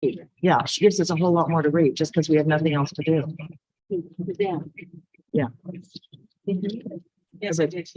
Yeah, she gives us a whole lot more to read just because we have nothing else to do. Yeah. Yes, I did.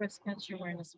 Breast cancer awareness.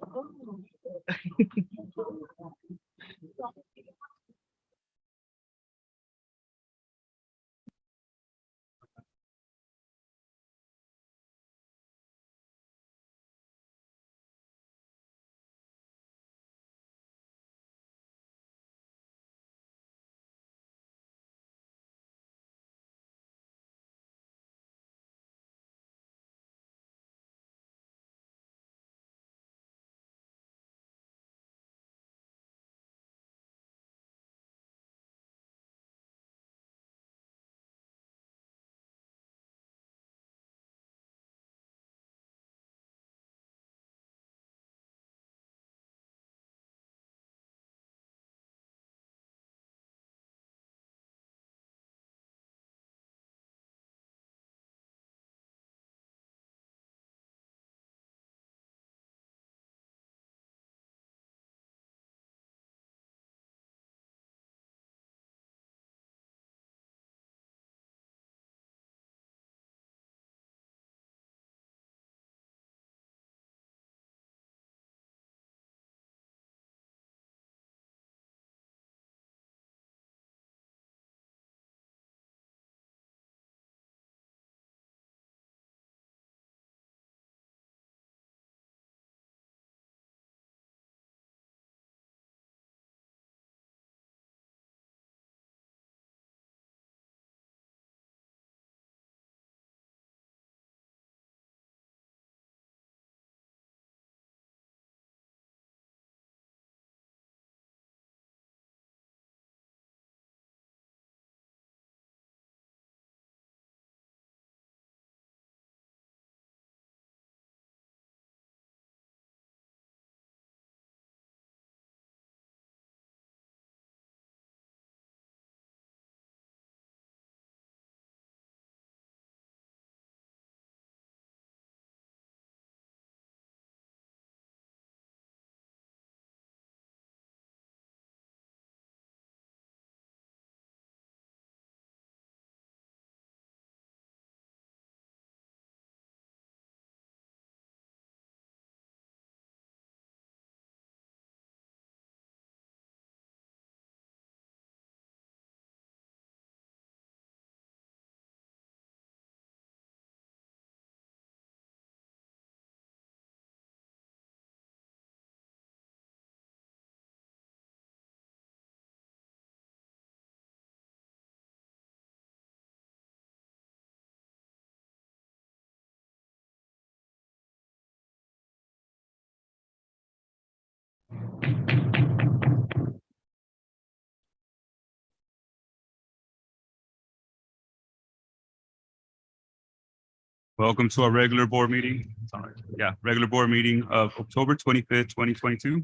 Welcome to our regular board meeting. Sorry. Yeah, regular board meeting of October 25th, 2022.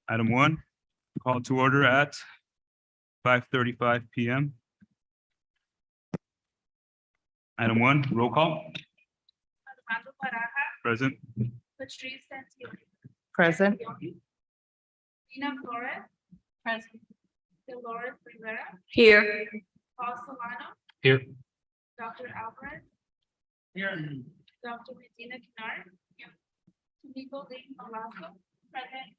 Item 1, call to order at 5:35 PM. Item 1, roll call, Armando Baraja, present. Patrice Santilli. Present. Tina Flores. Present. Dolores Rivera. Here. Paul Solano. Here. Dr. Alvarez. Here. Dr. Medina Kennard. Tomiko Lee Malasco. Present.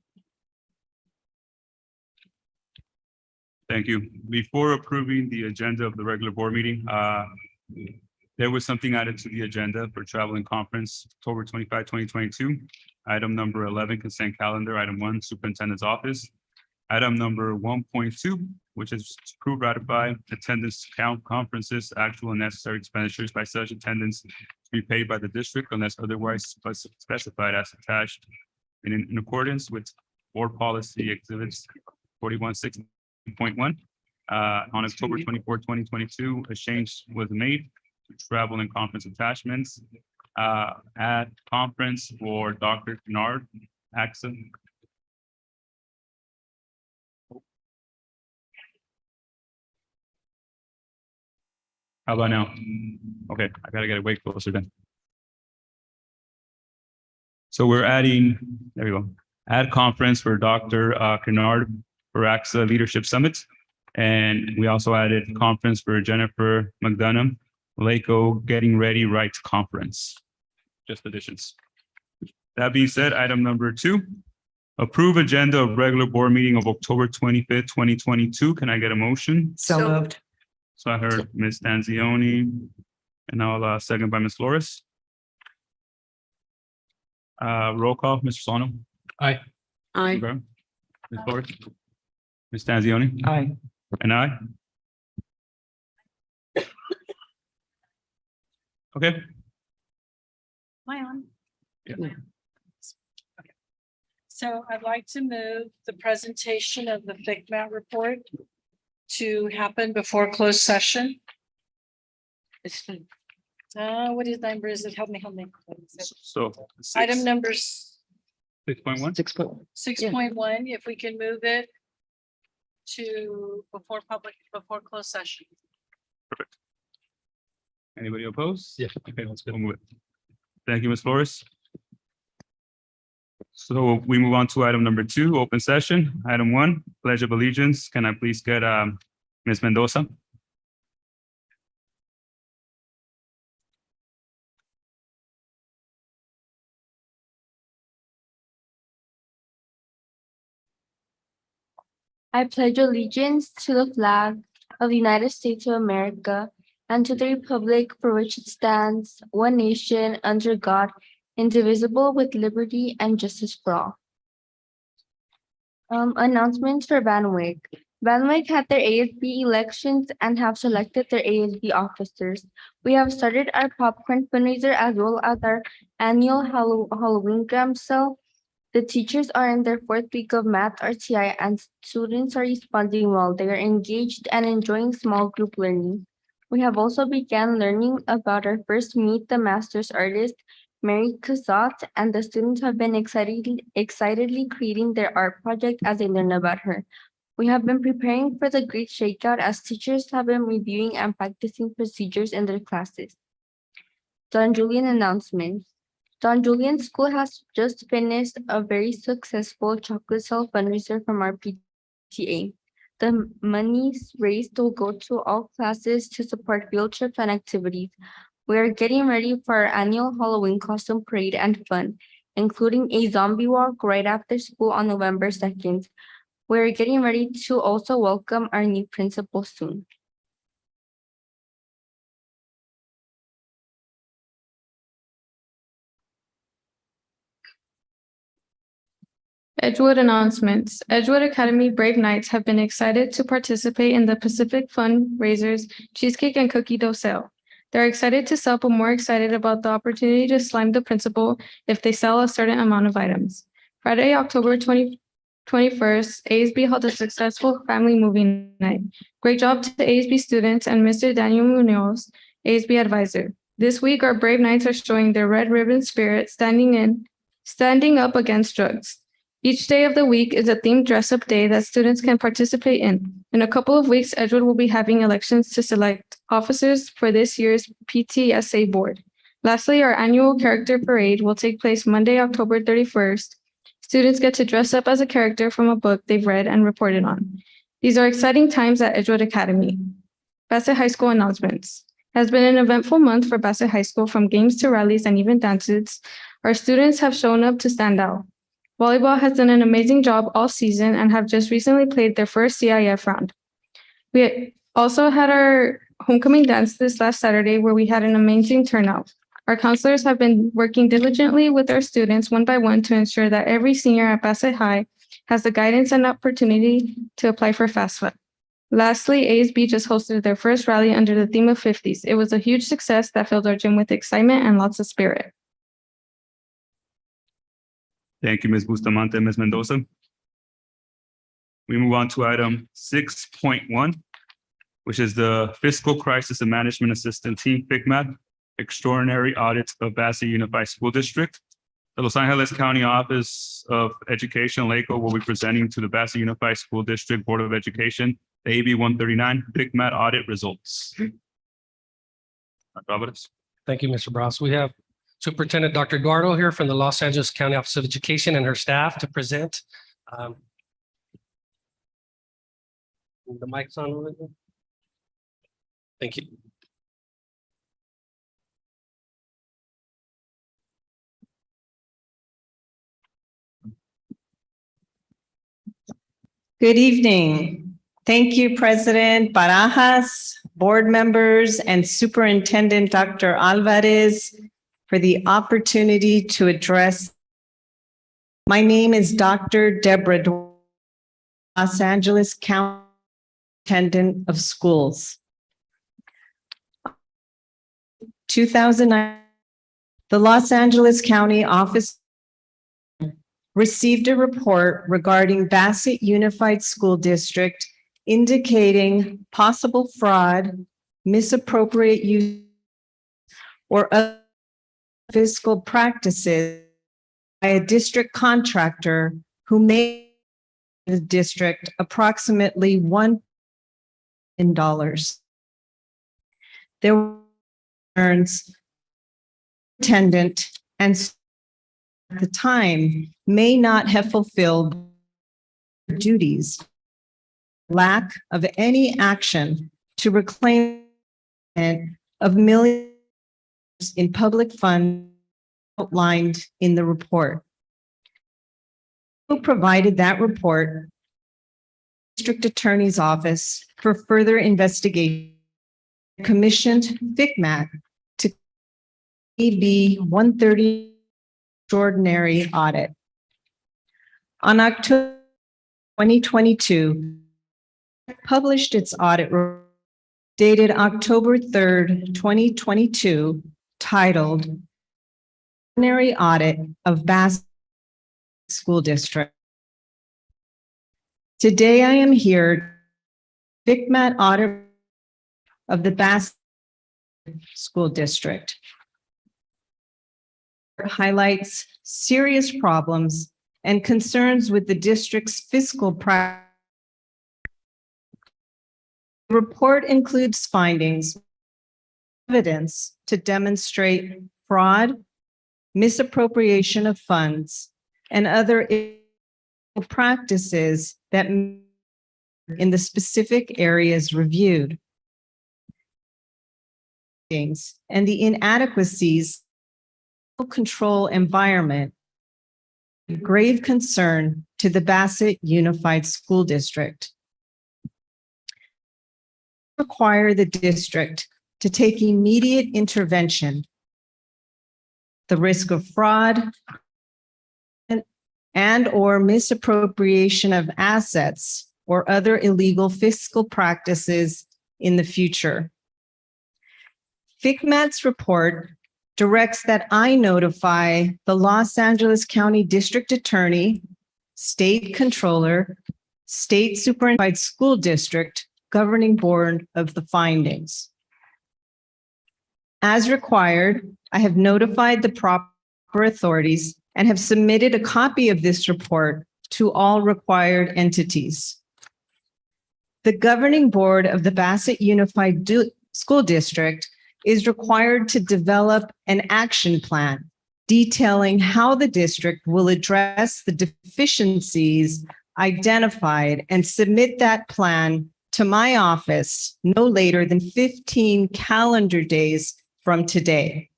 Thank you. Before approving the agenda of the regular board meeting, there was something added to the agenda for traveling conference, October 25, 2022. Item number 11, consent calendar. Item 1, superintendent's office. Item number 1.2, which is to approve, ratify attendance count conferences, actual and necessary expenditures by such attendance to be paid by the district unless otherwise specified as attached in accordance with board policy exhibits 4160.1. On October 24, 2022, a change was made to travel and conference attachments at conference for Dr. Kennard, AXA. How about now? Okay, I gotta get it way closer then. So we're adding, there we go, add conference for Dr. Kennard for AXA Leadership Summit. And we also added conference for Jennifer McDonough, LACO Getting Ready Right Conference. Just additions. That being said, item number 2, approve agenda of regular board meeting of October 25th, 2022. Can I get a motion? So moved. So I heard Ms. Stanzioni, and I'll second by Ms. Flores. Roll call, Mr. Solano. Aye. Aye. Okay. Ms. Flores. Ms. Stanzioni. Aye. And I. Okay. Am I on? Yeah. Okay. So I'd like to move the presentation of the FICMAT report to happen before closed session. What is number is it? Help me. So. Item numbers 6.1. 6.1, if we can move it to before closed session. Anybody opposed? Yeah. Okay, let's go move it. Thank you, Ms. Flores. So we move on to item number 2, open session. Item 1, pledge of allegiance. Can I please get Ms. Mendoza? I pledge allegiance to the flag of the United States of America and to the republic for which it stands, one nation, under God, indivisible, with liberty and justice for all. Announcements for Van Wyck. Van Wyck had their ASB elections and have selected their ASB officers. We have started our popcorn fundraiser as well as our annual Halloween gram sale. The teachers are in their 4th week of math RTI and students are responding well. They are engaged and enjoying small group learning. We have also began learning about our first Meet the Masters artist, Mary Cassatt, and the students have been excitedly creating their art project as they learn about her. We have been preparing for the great shakeout as teachers have been reviewing and practicing procedures in their classes. Don Julian announcements. Don Julian School has just finished a very successful chocolate sale fundraiser from our PTA. The monies raised will go to all classes to support field trips and activities. We are getting ready for our annual Halloween costume parade and fun, including a zombie walk right after school on November 2nd. We are getting ready to also welcome our new principal soon. Edgewood announcements. Edgewood Academy Brave Knights have been excited to participate in the Pacific Fundraisers Cheesecake and Cookie Dough Sale. They're excited to sell, but more excited about the opportunity to slime the principal if they sell a certain amount of items. Friday, October 21st, ASB held a successful family movie night. Great job to ASB students and Mr. Daniel Munoz, ASB advisor. This week, our Brave Knights are showing their red ribbon spirit standing up against drugs. Each day of the week is a themed dress-up day that students can participate in. In a couple of weeks, Edgewood will be having elections to select officers for this year's PTSA board. Lastly, our annual character parade will take place Monday, October 31st. Students get to dress up as a character from a book they've read and reported on. These are exciting times at Edgewood Academy. Bassett High School announcements. It has been an eventful month for Bassett High School, from games to rallies and even dances. Our students have shown up to stand out. Volleyball has done an amazing job all season and have just recently played their first CIF round. We also had our homecoming dance this last Saturday, where we had an amazing turnout. Our counselors have been working diligently with our students one by one to ensure that every senior at Bassett High has the guidance and opportunity to apply for FAFSA. Lastly, ASB just hosted their first rally under the theme of 50s. It was a huge success that filled our gym with excitement and lots of spirit. Thank you, Ms. Bustamante and Ms. Mendoza. We move on to item 6.1, which is the Fiscal Crisis and Management Assistant Team, FICMAT, Extraordinary Audit of Bassett Unified School District. The Los Angeles County Office of Education, LACO, will be presenting to the Bassett Unified School District Board of Education the AB 139 FICMAT audit results. Roberts. Thank you, Mr. Bros. We have Superintendent Dr. Eduardo here from the Los Angeles County Office of Education and her staff to present. The mic's on. Thank you. Good evening. Thank you, President Barajas, board members, and Superintendent Dr. Alvarez for the opportunity to address. My name is Dr. Deborah Duarte, Los Angeles County Superintendent of Schools. 2009, the Los Angeles County Office received a report regarding Bassett Unified School District indicating possible fraud, misappropriate use, or other fiscal practices by a district contractor who made the district approximately $1 million. There were concerns attendant and at the time may not have fulfilled their duties. Lack of any action to reclaim of millions in public funds outlined in the report. Who provided that report? District Attorney's Office for further investigation commissioned FICMAT to AB 130 extraordinary audit. On October 2022, published its audit report dated October 3rd, 2022, titled Extraordinary Audit of Bassett School District. Today I am here, FICMAT audit of the Bassett School District. Highlights serious problems and concerns with the district's fiscal practice. The report includes findings, evidence to demonstrate fraud, misappropriation of funds, and other practices that in the specific areas reviewed. And the inadequacies of control environment, grave concern to the Bassett Unified School District. Require the district to take immediate intervention. The risk of fraud and or misappropriation of assets or other illegal fiscal practices in the future. FICMAT's report directs that I notify the Los Angeles County District Attorney, State Controller, State Superintendent School District Governing Board of the findings. As required, I have notified the proper authorities and have submitted a copy of this report to all required entities. The Governing Board of the Bassett Unified School District is required to develop an action plan detailing how the district will address the deficiencies identified and submit that plan to my office no later than 15 calendar days from today.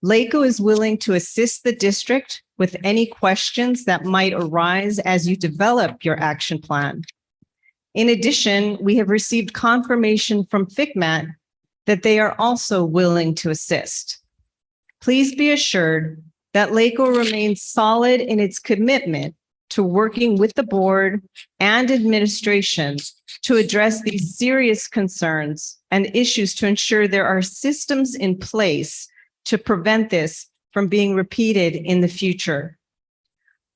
LACO is willing to assist the district with any questions that might arise as you develop your action plan. In addition, we have received confirmation from FICMAT that they are also willing to assist. Please be assured that LACO remains solid in its commitment to working with the board and administration to address these serious concerns and issues to ensure there are systems in place to prevent this from being repeated in the future.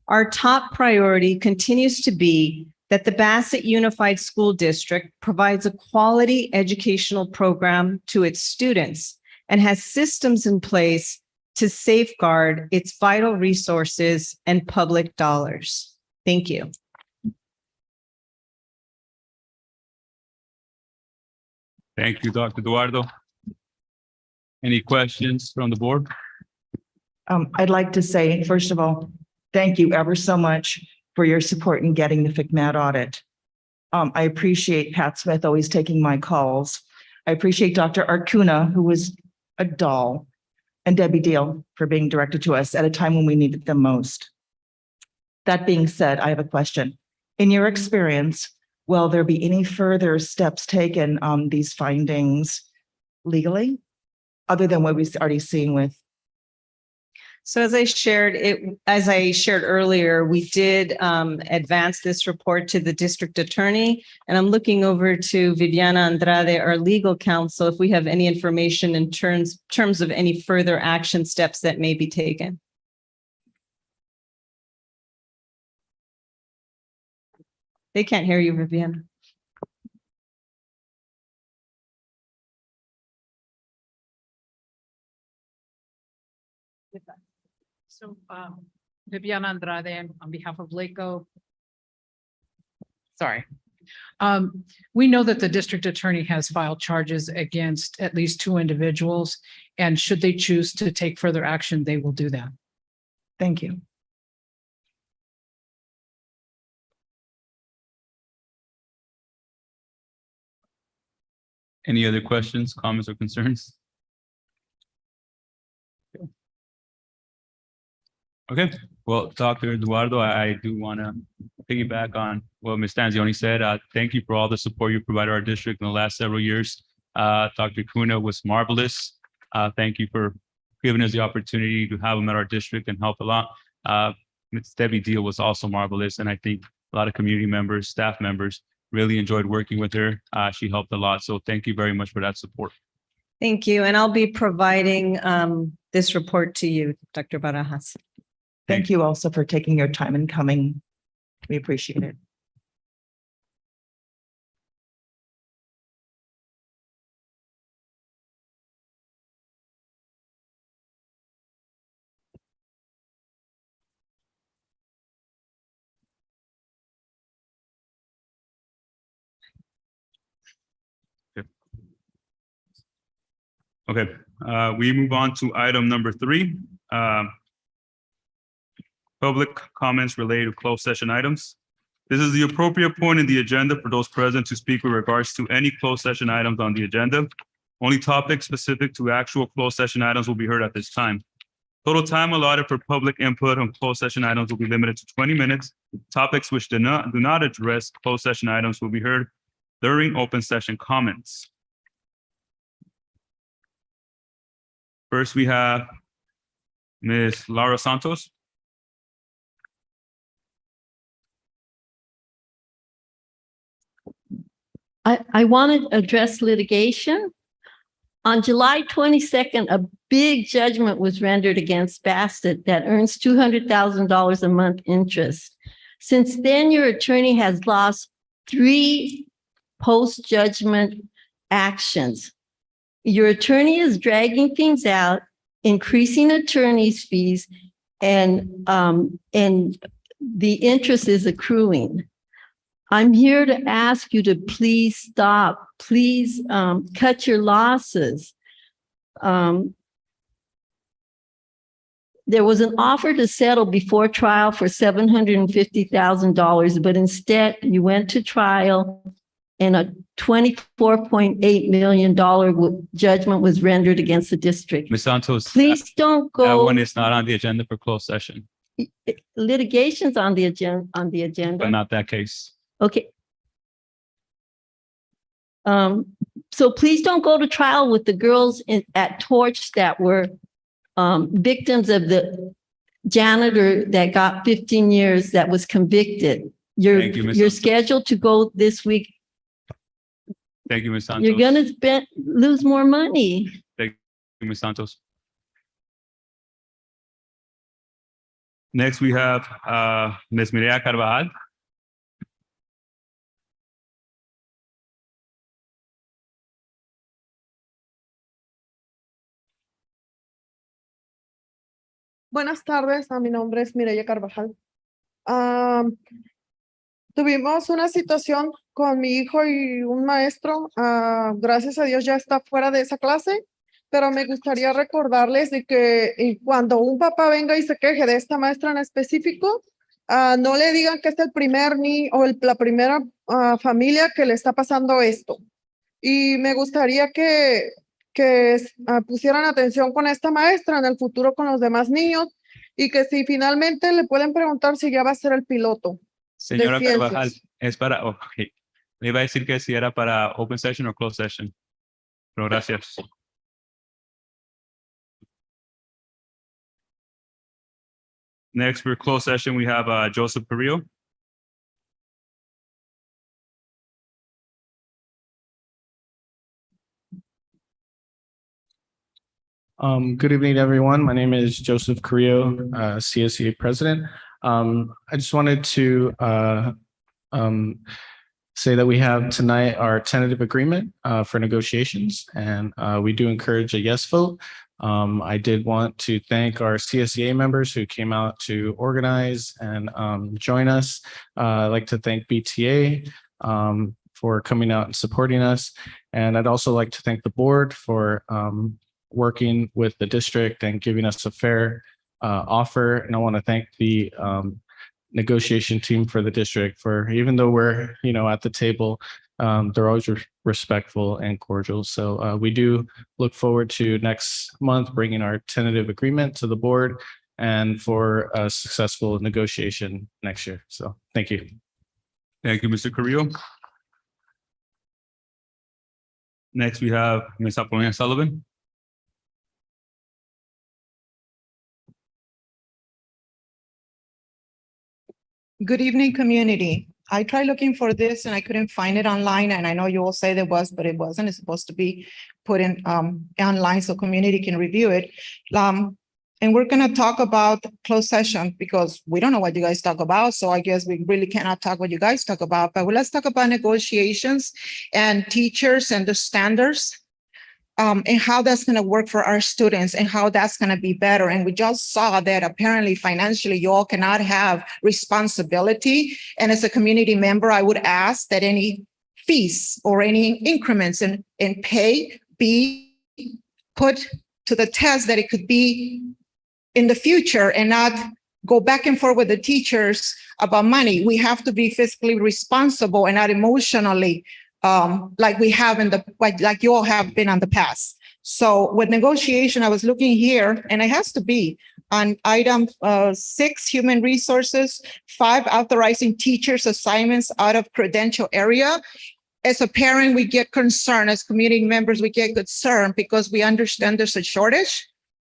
Our top priority continues to be that the Bassett Unified School District provides a quality educational program to its students and has systems in place to safeguard its vital resources and public dollars. Thank you. Thank you, Dr. Eduardo. Any questions from the board? I'd like to say, first of all, thank you ever so much for your support in getting the FICMAT audit. I appreciate Pat Smith always taking my calls. I appreciate Dr. Arcuna, who was a doll, and Debbie Deal for being directed to us at a time when we needed them most. That being said, I have a question. In your experience, will there be any further steps taken on these findings legally? Other than what we've already seen with, So as I shared earlier, we did advance this report to the district attorney. And I'm looking over to Viviana Andrade, our legal counsel, if we have any information in terms of any further action steps that may be taken. They can't hear you, Viviana. So, Viviana Andrade, on behalf of LACO. Sorry. We know that the district attorney has filed charges against at least 2 individuals, and should they choose to take further action, they will do that. thank you. Any other questions, comments, or concerns? Okay, well, Dr. Eduardo, I do want to piggyback on what Ms. Stanzioni said. Thank you for all the support you provided our district in the last several years. Dr. Kuna was marvelous. Thank you for giving us the opportunity to have him at our district and help a lot. Ms. Debbie Deal was also marvelous, and I think a lot of community members, staff members really enjoyed working with her. She helped a lot, so thank you very much for that support. Thank you. And I'll be providing this report to you, Dr. Barajas. Thank you also for taking your time and coming. We appreciate it. Okay, we move on to item number 3. Public comments related to closed session items. This is the appropriate point in the agenda for those present to speak with regards to any closed session items on the agenda. Only topics specific to actual closed session items will be heard at this time. Total time allotted for public input on closed session items will be limited to 20 minutes. Topics which do not address closed session items will be heard during open session comments. First, we have Ms. Laura Santos. I want to address litigation. On July 22nd, a big judgment was rendered against Bassett that earns $200,000 a month interest. Since then, your attorney has lost 3 post-judgment actions. Your attorney is dragging things out, increasing attorney's fees, and the interest is accruing. I'm here to ask you to please stop. Please cut your losses. There was an offer to settle before trial for $750,000, but instead you went to trial and a $24.8 million judgment was rendered against the district. Ms. Santos. Please don't That go. one is not on the agenda for closed session, Litigation's on the agenda, but not that case. Okay. So please don't go to trial with the girls at Torch that were victims of the janitor that got 15 years that was convicted. Thank you, Ms. You're Santos. scheduled to go this week. Thank you, Ms. Santos. You're gonna lose more money. Thank you, Ms. Santos. Next, we have Ms. Mireya Carvajal. Buenas tardes, mi nombre es Mireya Carvajal. Tuvimos una situación con mi hijo y un maestro. Gracias a Dios ya está fuera de esa clase, pero me gustaría recordarles de que cuando un papá venga y se queje de esta maestra en específico, no le digan que es el primer ni o la primera familia que le está pasando esto. Y me gustaría que pusieran atención con esta maestra en el futuro con los demás niños y que si finalmente le pueden preguntar si ya va a ser el piloto. Señora ciencias. Carvajal, es para, ok. Le iba a decir que si era para open session o closed session. Pero gracias. Next, for closed session, we have Joseph Carrillo. Good evening, everyone. My name is Joseph Carrillo, CSEA President. I just wanted to say that we have tonight our tentative agreement for negotiations, and we do encourage a yes vote. I did want to thank our CSEA members who came out to organize and join us. I'd like to thank BTA for coming out and supporting us. And I'd also like to thank the board for working with the district and giving us a fair offer. And I want to thank the negotiation team for the district for, even though we're, at the table, they're always respectful and cordial. So we do look forward to next month bringing our tentative agreement to the board and for a successful negotiation next year. So thank you. Thank you, Mr. Carrillo. Next, we have Ms. Apollonia Sullivan. Good evening, community. I tried looking for this and I couldn't find it online. And I know you all say there was, but it wasn't. It's supposed to be put in online so community can review it. And we're going to talk about closed session because we don't know what you guys talk about. So I guess we really cannot talk what you guys talk about. But let's talk about negotiations and teachers and the standards. And how that's going to work for our students and how that's going to be better. And we just saw that apparently financially you all cannot have responsibility. And as a community member, I would ask that any fees or any increments in pay be put to the test, that it could be in the future and not go back and forth with the teachers about money. We have to be fiscally responsible and not emotionally like we have like you all have been on the past. So with negotiation, I was looking here and it has to be on item 6, human resources, 5, authorizing teachers assignments out of credential area. As a parent, we get concerned, as community members, we get concerned because we understand there's a shortage.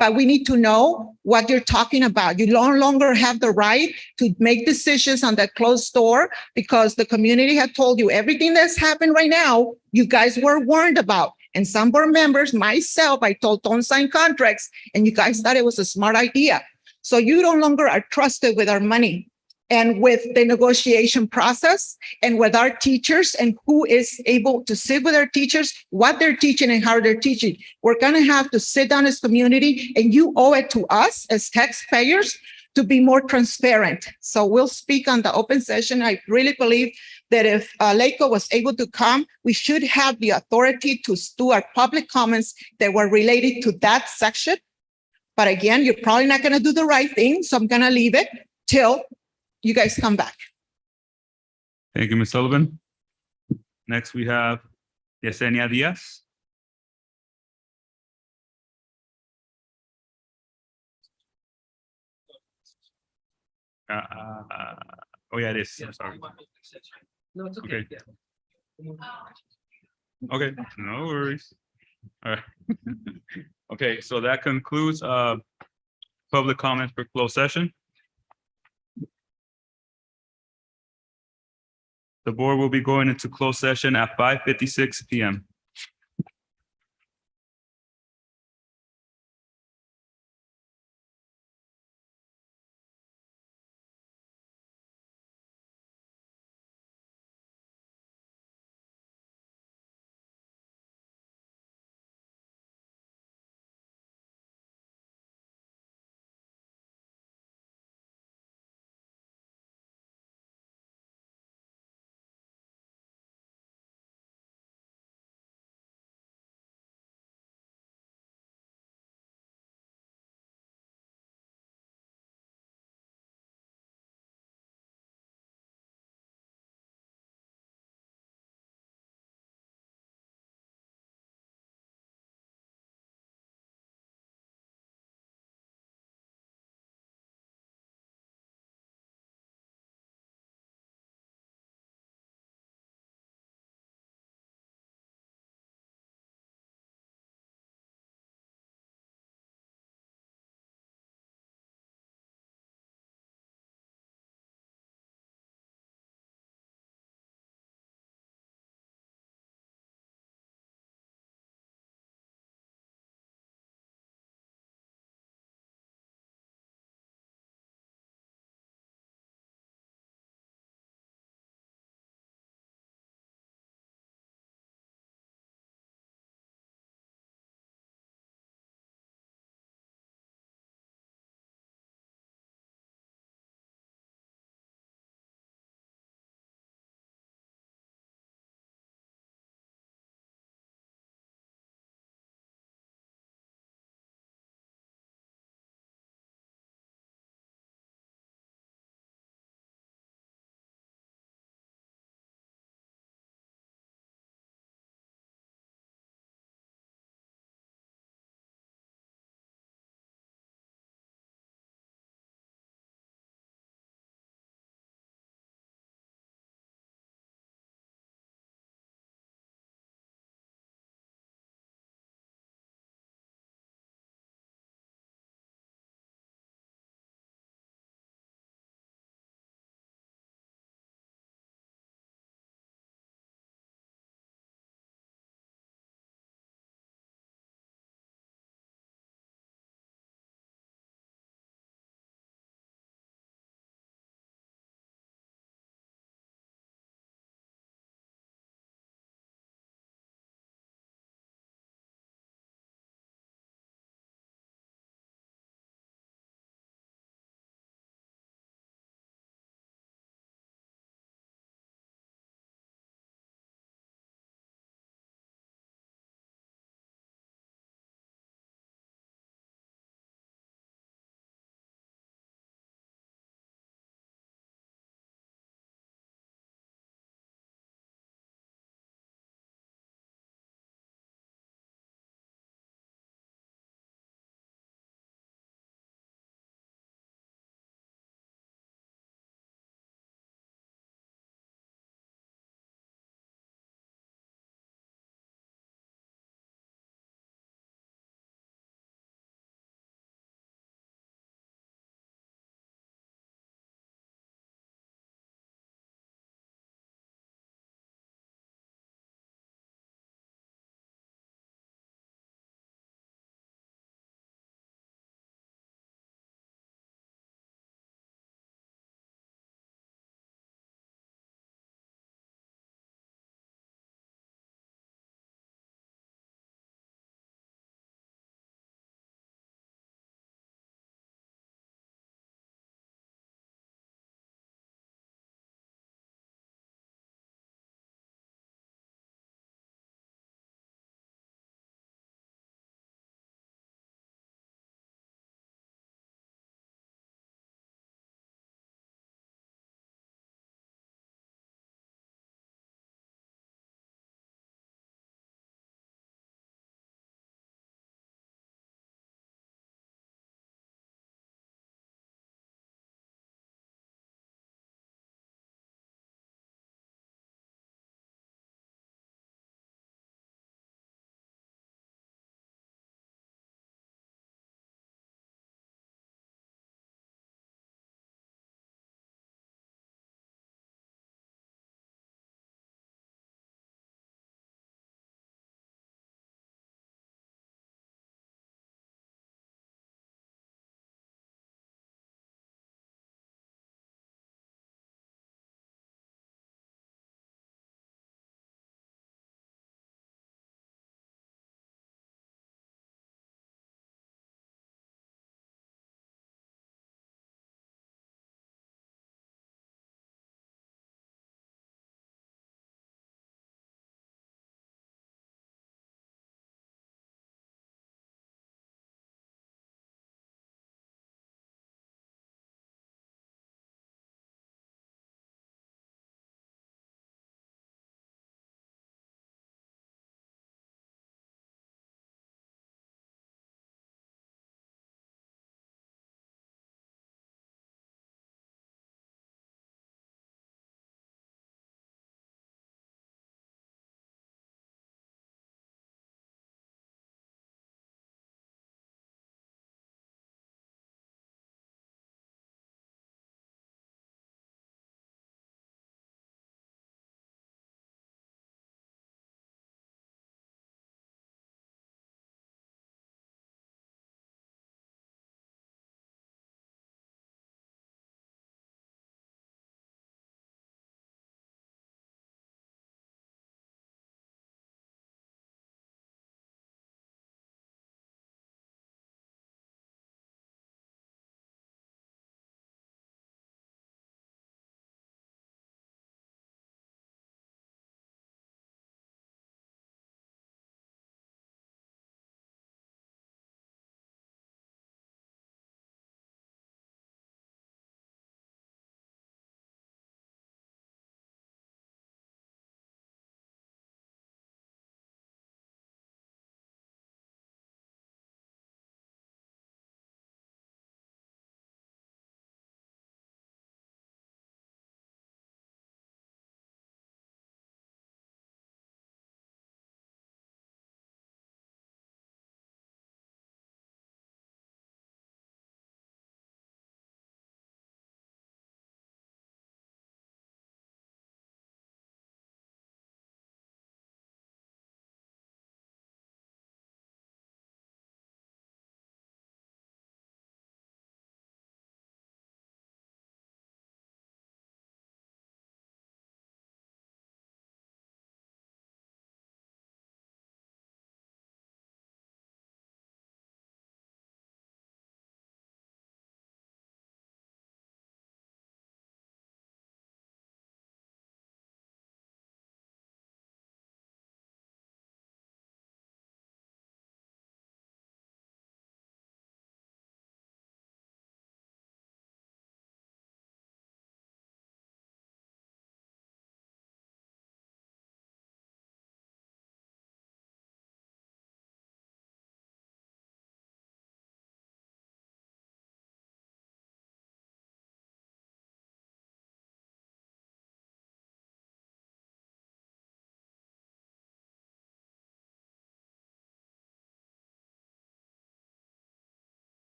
But we need to know what you're talking about. You no longer have the right to make decisions on that closed door because the community had told you everything that's happened right now, you guys were warned about. And some board members, myself, I told don't sign contracts and you guys thought it was a smart idea. So you no longer are trusted with our money and with the negotiation process and with our teachers and who is able to sit with our teachers, what they're teaching and how they're teaching. We're gonna have to sit down as community and you owe it to us as taxpayers to be more transparent. So we'll speak on the open session. I really believe that if LACO was able to come, we should have the authority to do our public comments that were related to that section. But again, you're probably not gonna do the right thing. So I'm gonna leave it till you guys come back. Thank you, Ms. Sullivan. Next, we have Yesenia Diaz. Oh, yeah, it is. I'm sorry. No, it's okay. Okay, no worries. All right. Okay, so that concludes public comment for closed session. The board will be going into closed session at 5:56 p.m.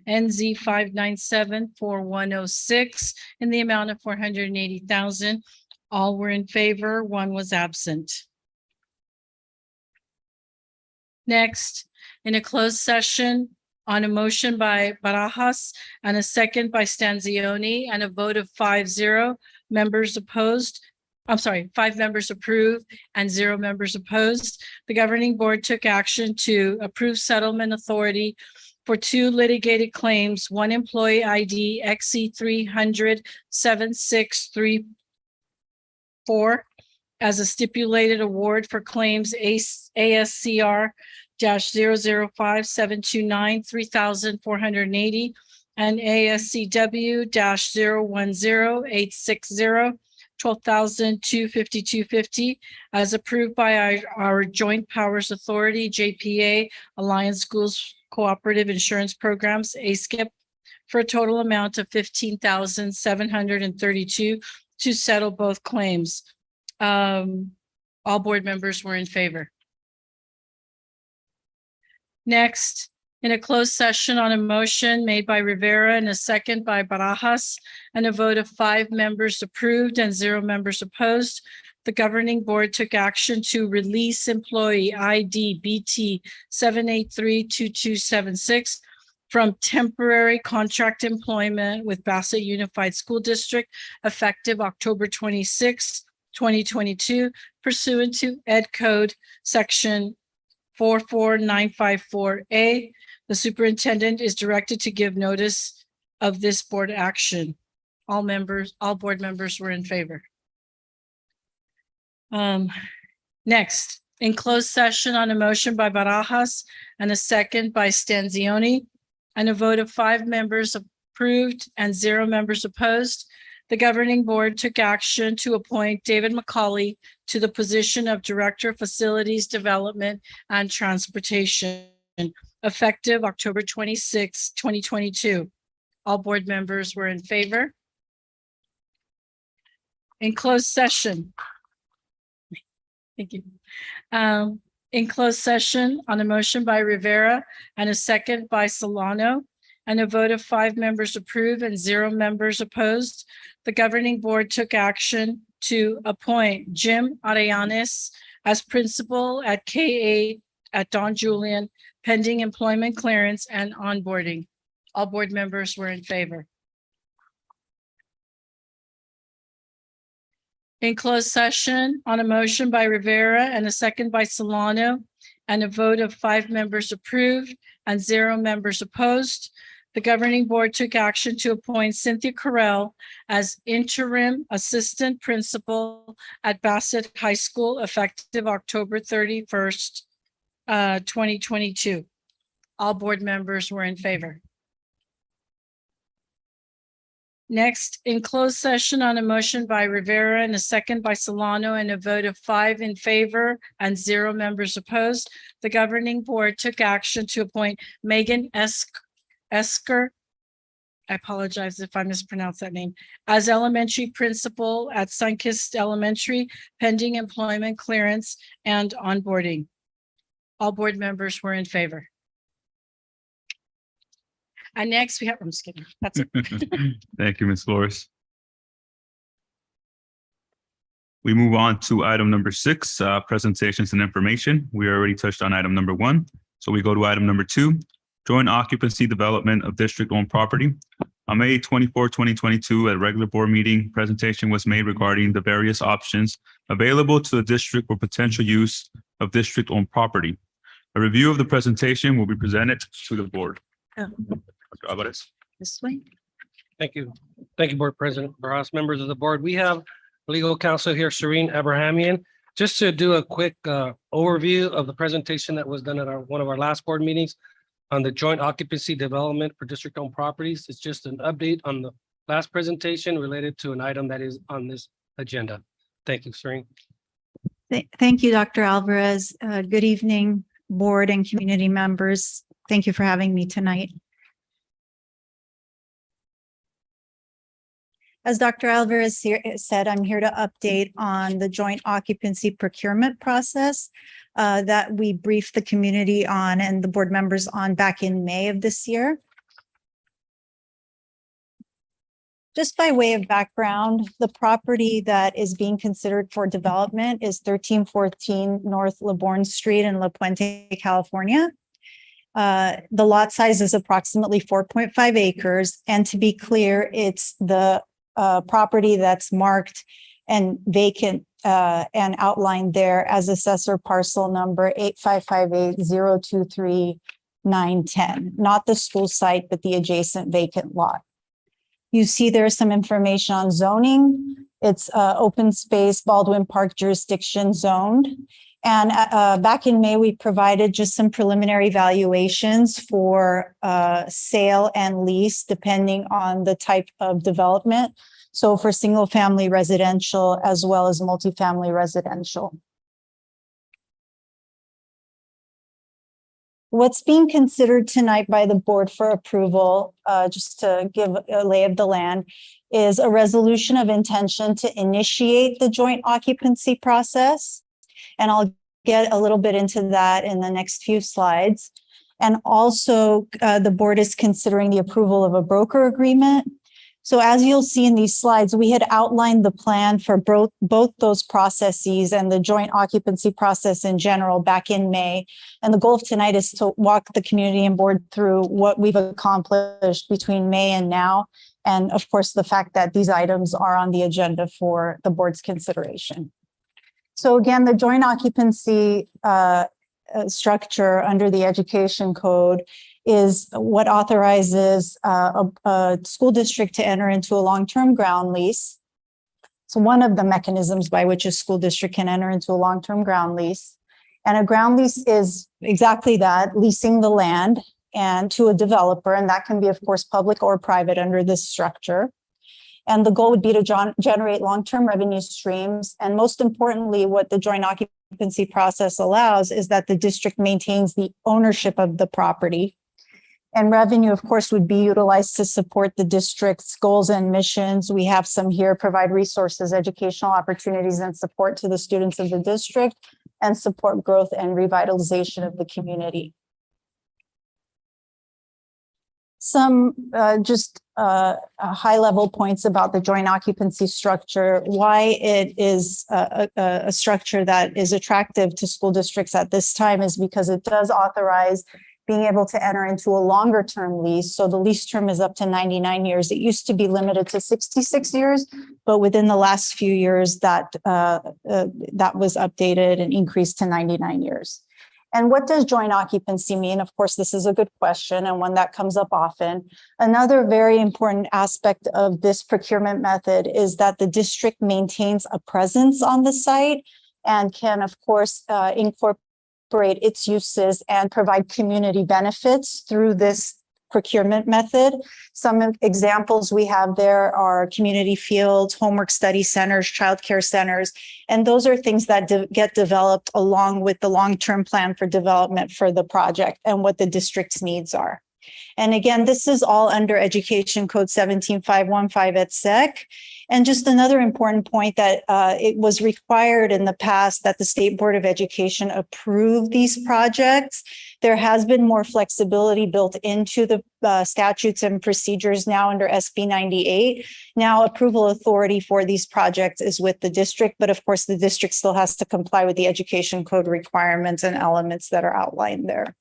NZ 5974106 in the amount of 480,000. All were in favor, one was absent. Next, in a closed session on a motion by Barajas and a second by Stanzioni and a vote of 5-0, members opposed. I'm sorry, 5 members approved and 0 members opposed. The governing board took action to approve settlement authority for 2 litigated claims, one employee ID XC 300-7634 as a stipulated award for claims ASCR -005-729, 3,480 and ASCW -010-860, 12,252.50 as approved by our Joint Powers Authority, JPA, Alliance Schools Cooperative Insurance Programs, ASCIP, for a total amount of 15,732 to settle both claims. All board members were in favor. Next, in a closed session on a motion made by Rivera and a second by Barajas and a vote of 5 members approved and 0 members opposed, the governing board took action to release employee ID BT 7832276 from temporary contract employment with Bassett Unified School District effective October 26, 2022, pursuant to Ed Code Section 44954A. The superintendent is directed to give notice of this board action. All board members were in favor. Next, in closed session on a motion by Barajas and a second by Stanzioni and a vote of 5 members approved and 0 members opposed, the governing board took action to appoint David McCauley to the position of Director of Facilities Development and Transportation, effective October 26, 2022. All board members were in favor. In closed session. Thank you. In closed session on a motion by Rivera and a second by Solano and a vote of 5 members approved and 0 members opposed, the governing board took action to appoint Jim Arellanes as principal at K8 at Don Julian, pending employment clearance and onboarding. All board members were in favor. In closed session on a motion by Rivera and a second by Solano and a vote of 5 members approved and 0 members opposed, the governing board took action to appoint Cynthia Carell as interim assistant principal at Bassett High School effective October 31st, 2022. All board members were in favor. Next, in closed session on a motion by Rivera and a second by Solano and a vote of 5 in favor and 0 members opposed, the governing board took action to appoint Megan Esker, I apologize if I mispronounce that name, as elementary principal at Sunkist Elementary, pending employment clearance and onboarding. All board members were in favor. And next we have, I'm just kidding. That's it. Thank you, Ms. Flores. We move on to item number 6, presentations and information. We already touched on item number 1. So we go to item number 2, joint occupancy development of district-owned property. On May 24, 2022, at a regular board meeting, presentation was made regarding the various options available to the district for potential use of district-owned property. A review of the presentation will be presented to the board. Dr. Alvarez. This way. Thank you. Thank you, Board President Barajas, members of the board. We have legal counsel here, Serene Abrahamian. Just to do a quick overview of the presentation that was done at one of our last board meetings on the joint occupancy development for district-owned properties. It's just an update on the last presentation related to an item that is on this agenda. Thank you, Serene. Thank you, Dr. Alvarez. Good evening, board and community members. Thank you for having me tonight. As Dr. Alvarez said, I'm here to update on the joint occupancy procurement process that we briefed the community on and the board members on back in May of this year. Just by way of background, the property that is being considered for development is 1314 North LeBourne Street in La Puente, California. The lot size is approximately 4.5 acres. And to be clear, it's the property that's marked and vacant and outlined there as assessor parcel number 8558023910, not the school site, but the adjacent vacant lot. You see there's some information on zoning. It's open space Baldwin Park jurisdiction zoned. And back in May, we provided just some preliminary valuations for sale and lease, depending on the type of development. So for single family residential as well as multifamily residential. What's being considered tonight by the board for approval, just to give a lay of the land, is a resolution of intention to initiate the joint occupancy process. And I'll get a little bit into that in the next few slides. And also the board is considering the approval of a broker agreement. So as you'll see in these slides, we had outlined the plan for both those processes and the joint occupancy process in general back in May. And the goal of tonight is to walk the community and board through what we've accomplished between May and now. And of course, the fact that these items are on the agenda for the board's consideration. So again, the joint occupancy structure under the education code is what authorizes a school district to enter into a long-term ground lease. So one of the mechanisms by which a school district can enter into a long-term ground lease. And a ground lease is exactly that, leasing the land and to a developer. And that can be, of course, public or private under this structure. And the goal would be to generate long-term revenue streams. And most importantly, what the joint occupancy process allows is that the district maintains the ownership of the property. And revenue, of course, would be utilized to support the district's goals and missions. We have some here: provide resources, educational opportunities, and support to the students of the district, and support growth and revitalization of the community. Some high-level points about the joint occupancy structure, why it is a structure that is attractive to school districts at this time is because it does authorize being able to enter into a longer term lease. So the lease term is up to 99 years. It used to be limited to 66 years, but within the last few years that was updated and increased to 99 years. And what does joint occupancy mean? Of course, this is a good question and one that comes up often. Another very important aspect of this procurement method is that the district maintains a presence on the site and can, of course, incorporate its uses and provide community benefits through this procurement method. Some examples we have there are community fields, homework study centers, childcare centers, and those are things that get developed along with the long-term plan for development for the project and what the district's needs are. And again, this is all under Education Code 17515 et sec. And just another important point that it was required in the past that the State Board of Education approve these projects. There has been more flexibility built into the statutes and procedures now under SB 98. Now approval authority for these projects is with the district, but of course the district still has to comply with the Education Code requirements and elements that are outlined there.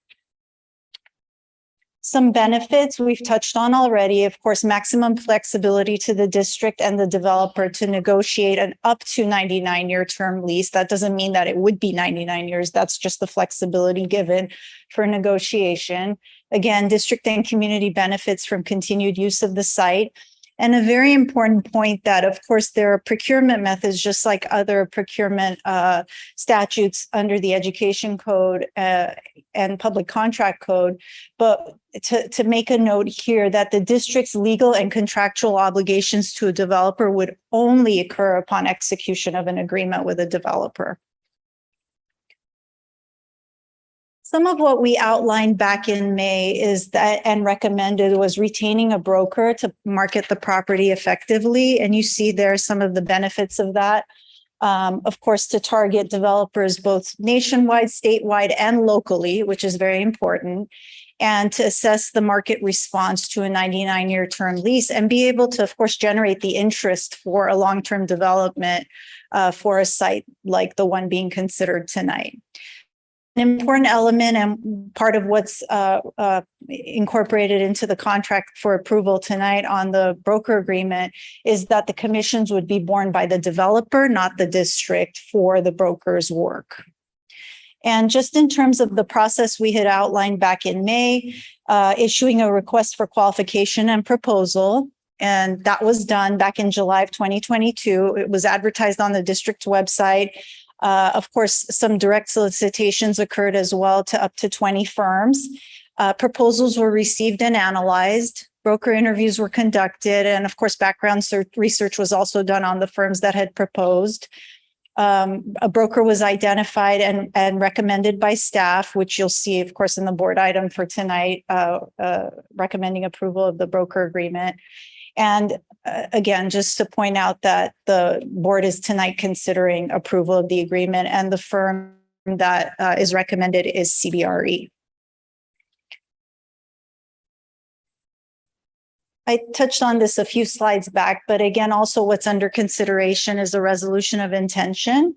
Some benefits we've touched on already, of course, maximum flexibility to the district and the developer to negotiate an up to 99-year term lease. That doesn't mean that it would be 99 years. That's just the flexibility given for negotiation. Again, district and community benefits from continued use of the site. And a very important point that, of course, there are procurement methods, just like other procurement statutes under the Education Code and Public Contract Code. But to make a note here that the district's legal and contractual obligations to a developer would only occur upon execution of an agreement with a developer. Some of what we outlined back in May is that and recommended was retaining a broker to market the property effectively. And you see there some of the benefits of that. Of course, to target developers both nationwide, statewide, and locally, which is very important. and to assess the market response to a 99-year term lease and be able to, of course, generate the interest for a long-term development for a site like the one being considered tonight. An important element and part of what's incorporated into the contract for approval tonight on the broker agreement is that the commissions would be borne by the developer, not the district, for the broker's work. And just in terms of the process we had outlined back in May, issuing a request for qualification and proposal. And that was done back in July of 2022. It was advertised on the district's website. Of course, some direct solicitations occurred as well to up to 20 firms. Proposals were received and analyzed. Broker interviews were conducted. And of course, background research was also done on the firms that had proposed. A broker was identified and recommended by staff, which you'll see, of course, in the board item for tonight, recommending approval of the broker agreement. And again, just to point out that the board is tonight considering approval of the agreement, and the firm that is recommended is CBRE. I touched on this a few slides back, but again, also what's under consideration is a resolution of intention.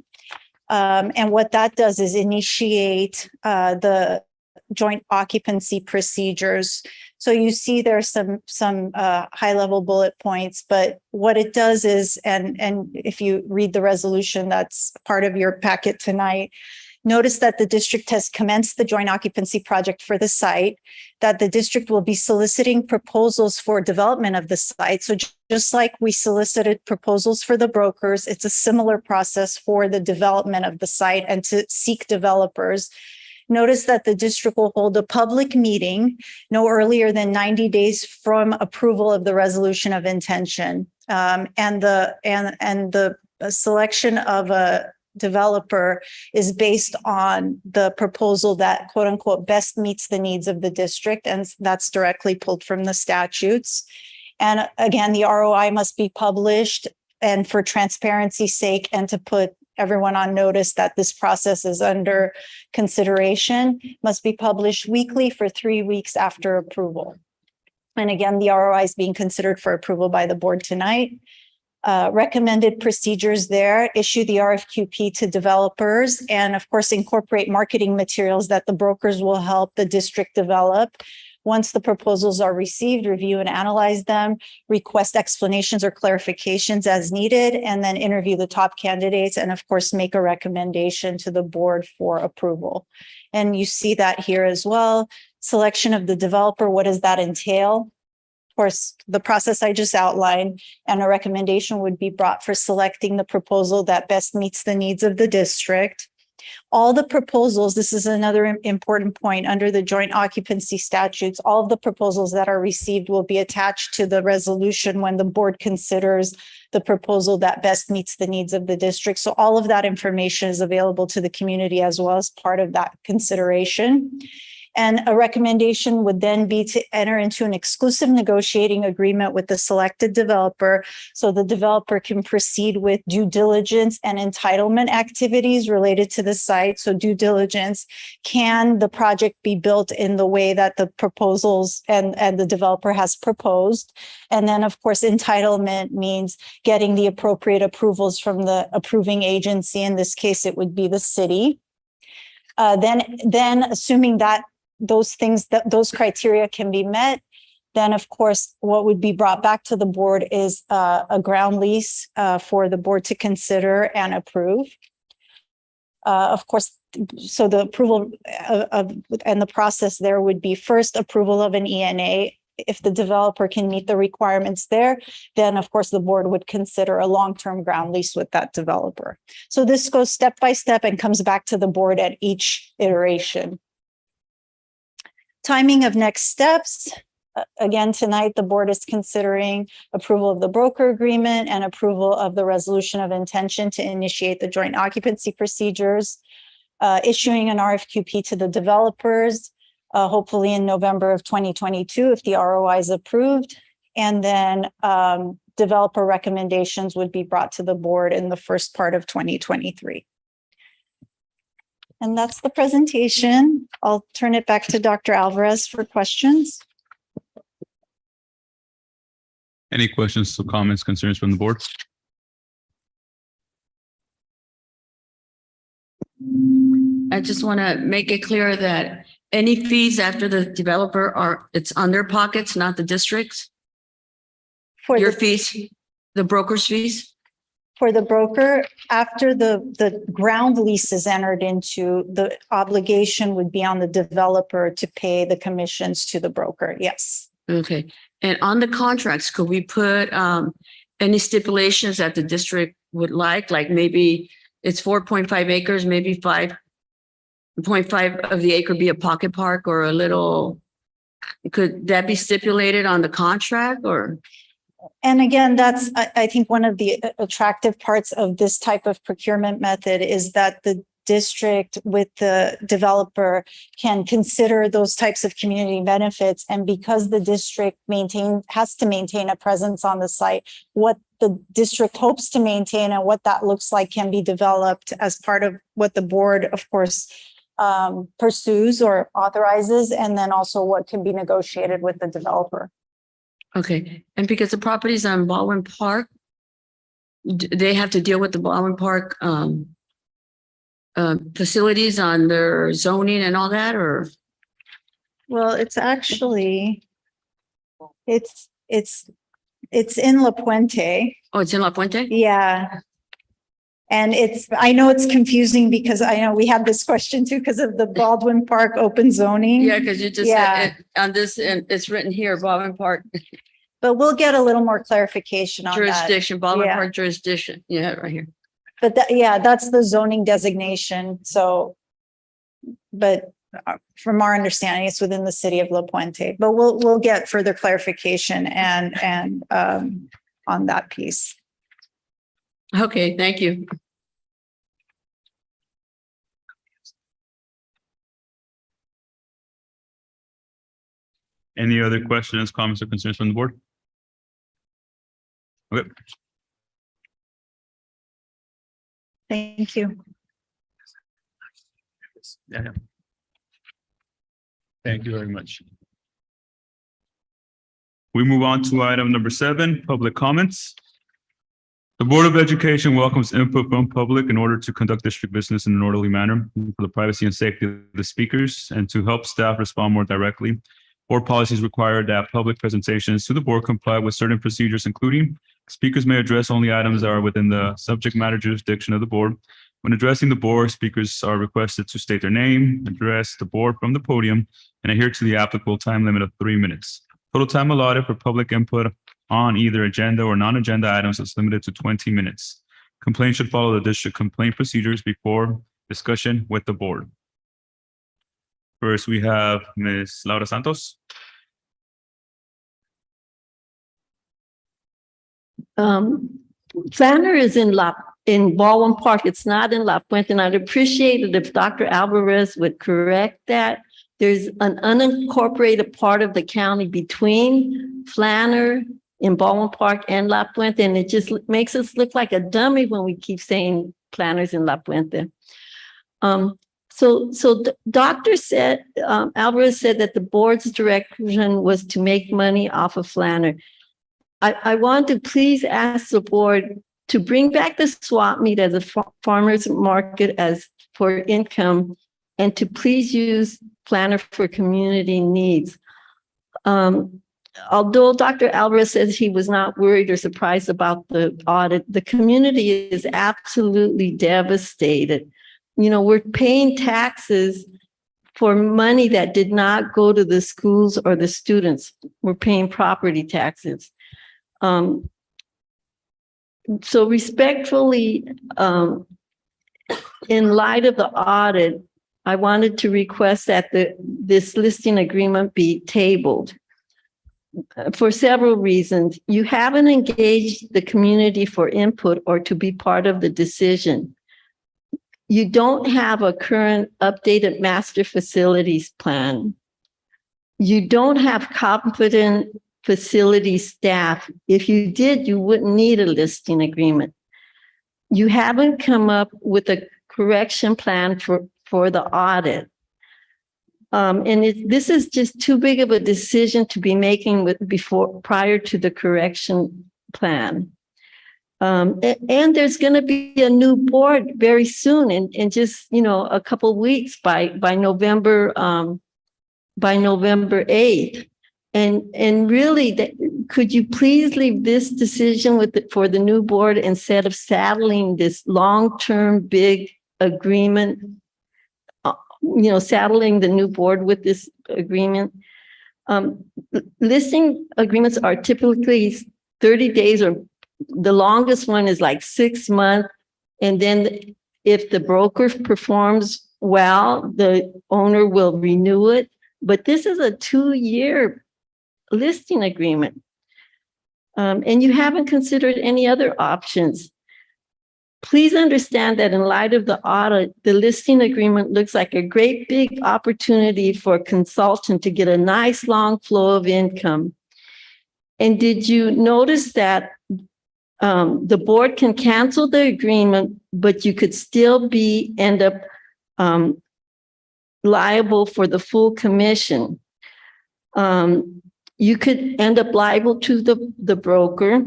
And what that does is initiate the joint occupancy procedures. So you see there's some high level bullet points, but what it does is, and if you read the resolution that's part of your packet tonight, notice that the district has commenced the joint occupancy project for the site, that the district will be soliciting proposals for development of the site. So just like we solicited proposals for the brokers, it's a similar process for the development of the site and to seek developers. Notice that the district will hold a public meeting no earlier than 90 days from approval of the resolution of intention. And the selection of a developer is based on the proposal that quote unquote best meets the needs of the district. And that's directly pulled from the statutes. And again, the ROI must be published, and for transparency's sake and to put everyone on notice that this process is under consideration, must be published weekly for 3 weeks after approval. And again, the ROI is being considered for approval by the board tonight. Recommended procedures there, issue the RFQP to developers, and of course, incorporate marketing materials that the brokers will help the district develop. Once the proposals are received, review and analyze them, request explanations or clarifications as needed, and then interview the top candidates, and of course, make a recommendation to the board for approval. And you see that here as well. Selection of the developer, what does that entail? Of course, the process I just outlined, and a recommendation would be brought for selecting the proposal that best meets the needs of the district. All the proposals, this is another important point, under the joint occupancy statutes, all of the proposals that are received will be attached to the resolution when the board considers the proposal that best meets the needs of the district. So all of that information is available to the community as well as part of that consideration. And a recommendation would then be to enter into an exclusive negotiating agreement with the selected developer, so the developer can proceed with due diligence and entitlement activities related to the site. So due diligence, can the project be built in the way that the proposals and the developer has proposed? And then, of course, entitlement means getting the appropriate approvals from the approving agency. In this case, it would be the city. Then assuming that those things, that those criteria can be met, then of course, what would be brought back to the board is a ground lease for the board to consider and approve. Of course, so the approval and the process there would be first approval of an ENA. If the developer can meet the requirements there, then of course the board would consider a long-term ground lease with that developer. So this goes step by step and comes back to the board at each iteration. Timing of next steps. Again, tonight, the board is considering approval of the broker agreement and approval of the resolution of intention to initiate the joint occupancy procedures, issuing an RFQP to the developers, hopefully in November of 2022, if the ROI is approved. And then developer recommendations would be brought to the board in the first part of 2023. And that's the presentation. I'll turn it back to Dr. Alvarez for questions. Any questions or comments, concerns from the board? I just want to make it clear that any fees after the developer it's on their pockets, not the district's. For Your the, fees, the broker's fees? for the broker, after the ground lease is entered into, the obligation would be on the developer to pay the commissions to the broker. Yes. Okay. And on the contracts, could we put any stipulations that the district would like maybe it's 4.5 acres, maybe 5.5 of the acre be a pocket park or a little, could that be stipulated on the contract or? And again, that's, I think one of the attractive parts of this type of procurement method is that the district with the developer can consider those types of community benefits. And because the district has to maintain a presence on the site, what the district hopes to maintain and what that looks like can be developed as part of what the board, of course, pursues or authorizes, and then also what can be negotiated with the developer. Okay. And because the properties on Baldwin Park, they have to deal with the Baldwin Park facilities on their zoning and all that, or? Well, it's actually, it's in La Puente. Oh, it's in La Puente? Yeah. And I know it's confusing because I know we had this question too, because of the Baldwin Park open zoning. Yeah, because you just Yeah. said it on this, and it's written here, Baldwin Park But we'll get a little more clarification on that. jurisdiction, Baldwin Yeah. Park jurisdiction. Yeah, right here. But that's the zoning designation. So, but from our understanding, it's within the city of La Puente, but we'll get further clarification and on that piece. Okay, thank you. Any other questions, comments, or concerns from the board? Okay. Thank you. Yeah. Thank you very much. We move on to item number 7, public comments. The Board of Education welcomes input from public in order to conduct district business in an orderly manner for the privacy and safety of the speakers and to help staff respond more directly. Board policies require that public presentations to the board comply with certain procedures, including speakers may address only items that are within the subject matter jurisdiction of the board. When addressing the board, speakers are requested to state their name, address the board from the podium, and adhere to the applicable time limit of 3 minutes. Total time allotted for public input on either agenda or non-agenda items is limited to 20 minutes. Complaints should follow the district complaint procedures before discussion with the board. First, we have Ms. Laura Santos. Planner is in Baldwin Park. It's not in La Puente. And I'd appreciate it if Dr. Alvarez would correct that. There's an unincorporated part of the county between Flanner in Baldwin Park and La Puente, and it just makes us look like a dummy when we keep saying Planners in La Puente. So the doctor said, Alvarez said that the board's direction was to make money off of Flanner. I want to please ask the board to bring back the swap meet as a farmer's market as for income, and to please use Flanner for community needs. Although Dr. Alvarez says he was not worried or surprised about the audit, the community is absolutely devastated. You know, we're paying taxes for money that did not go to the schools or the students. We're paying property taxes. So respectfully, in light of the audit, I wanted to request that this listing agreement be tabled for several reasons. You haven't engaged the community for input or to be part of the decision. You don't have a current updated master facilities plan. You don't have competent facility staff. If you did, you wouldn't need a listing agreement. You haven't come up with a correction plan for the audit. This is just too big of a decision to be making prior to the correction plan. And there's going to be a new board very soon in just, a couple of weeks by November 8th. And really, could you please leave this decision for the new board instead of saddling this long-term big agreement, saddling the new board with this agreement? Listing agreements are typically 30 days, or the longest one is like 6 months. And then if the broker performs well, the owner will renew it. But this is a 2-year listing agreement. And you haven't considered any other options. Please understand that in light of the audit, the listing agreement looks like a great big opportunity for a consultant to get a nice long flow of income. And did you notice that the board can cancel the agreement, but you could still end up liable for the full commission? You could end up liable to the broker.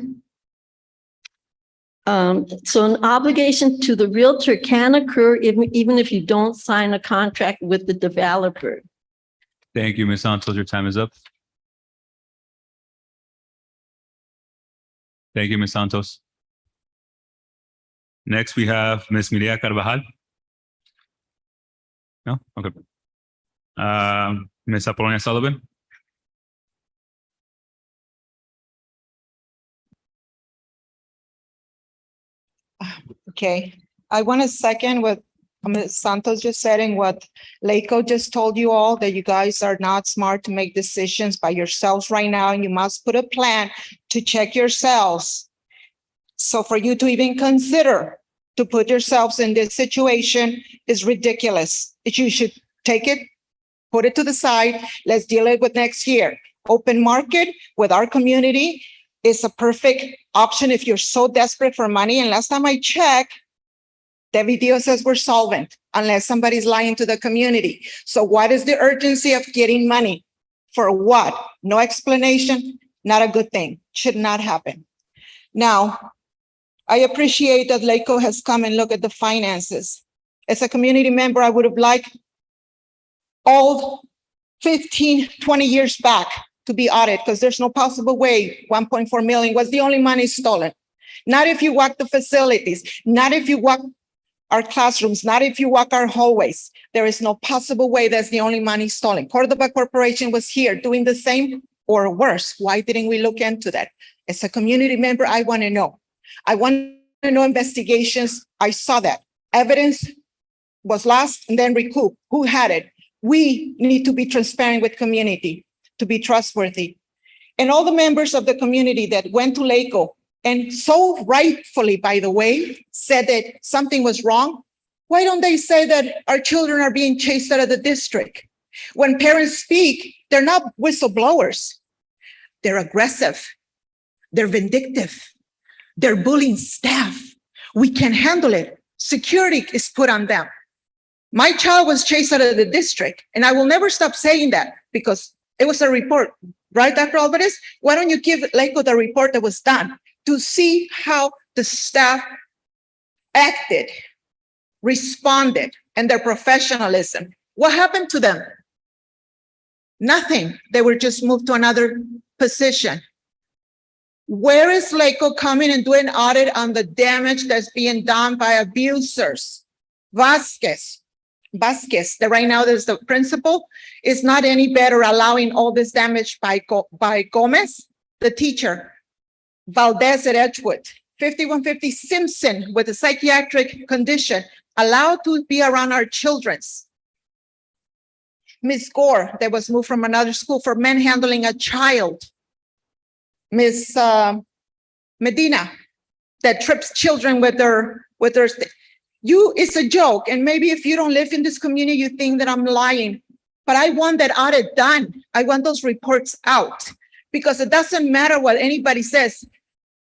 So an obligation to the realtor can occur even if you don't sign a contract with the developer. Thank you, Ms. Santos. Your time is up. Thank you, Ms. Santos. Next, we have Ms. Mireya Carvajal. No? Okay. Ms. Apolonia Sullivan. Okay, I want to second what Ms. Santos just said and what Laco just told you all, that you guys are not smart to make decisions by yourselves right now, and you must put a plan to check yourselves. So for you to even consider to put yourselves in this situation is ridiculous. You should take it, put it to the side. Let's deal it with next year. Open market with our community is a perfect option if you're so desperate for money. And last time I checked, the video says we're solvent unless somebody's lying to the community. So what is the urgency of getting money? For what? No explanation, not a good thing. Should not happen. Now, I appreciate that Laco has come and looked at the finances. As a community member, I would have liked all 15, 20 years back to be audited, because there's no possible way 1.4 million was the only money stolen. Not if you walk the facilities, not if you walk our classrooms, not if you walk our hallways. There is no possible way that's the only money stolen. Cordoba Corporation was here doing the same or worse. Why didn't we look into that? As a community member, I want to know. I want to know investigations. I saw that. Evidence was lost and then recouped. Who had it? We need to be transparent with community, to be trustworthy. And all the members of the community that went to Laco and so rightfully, by the way, said that something was wrong. Why don't they say that our children are being chased out of the district? When parents speak, they're not whistleblowers. They're aggressive. They're vindictive. They're bullying staff. We can't handle it. Security is put on them. My child was chased out of the district, and I will never stop saying that because it was a report, right, Dr. Alvarez? Why don't you give Laco the report that was done to see how the staff acted, responded, and their professionalism? What happened to them? Nothing. They were just moved to another position. Where is Laco coming and doing an audit on the damage that's being done by abusers? Vasquez, that right now there's the principal, is not any better allowing all this damage by Gomez, the teacher. Valdez at Edgewood, 5150 Simpson with a psychiatric condition, allowed to be around our children's. Miss Gore, that was moved from another school for manhandling a child. Miss Medina, that trips children with their it's a joke. And maybe if you don't live in this community, you think that I'm lying, but I want that audit done. I want those reports out because it doesn't matter what anybody says.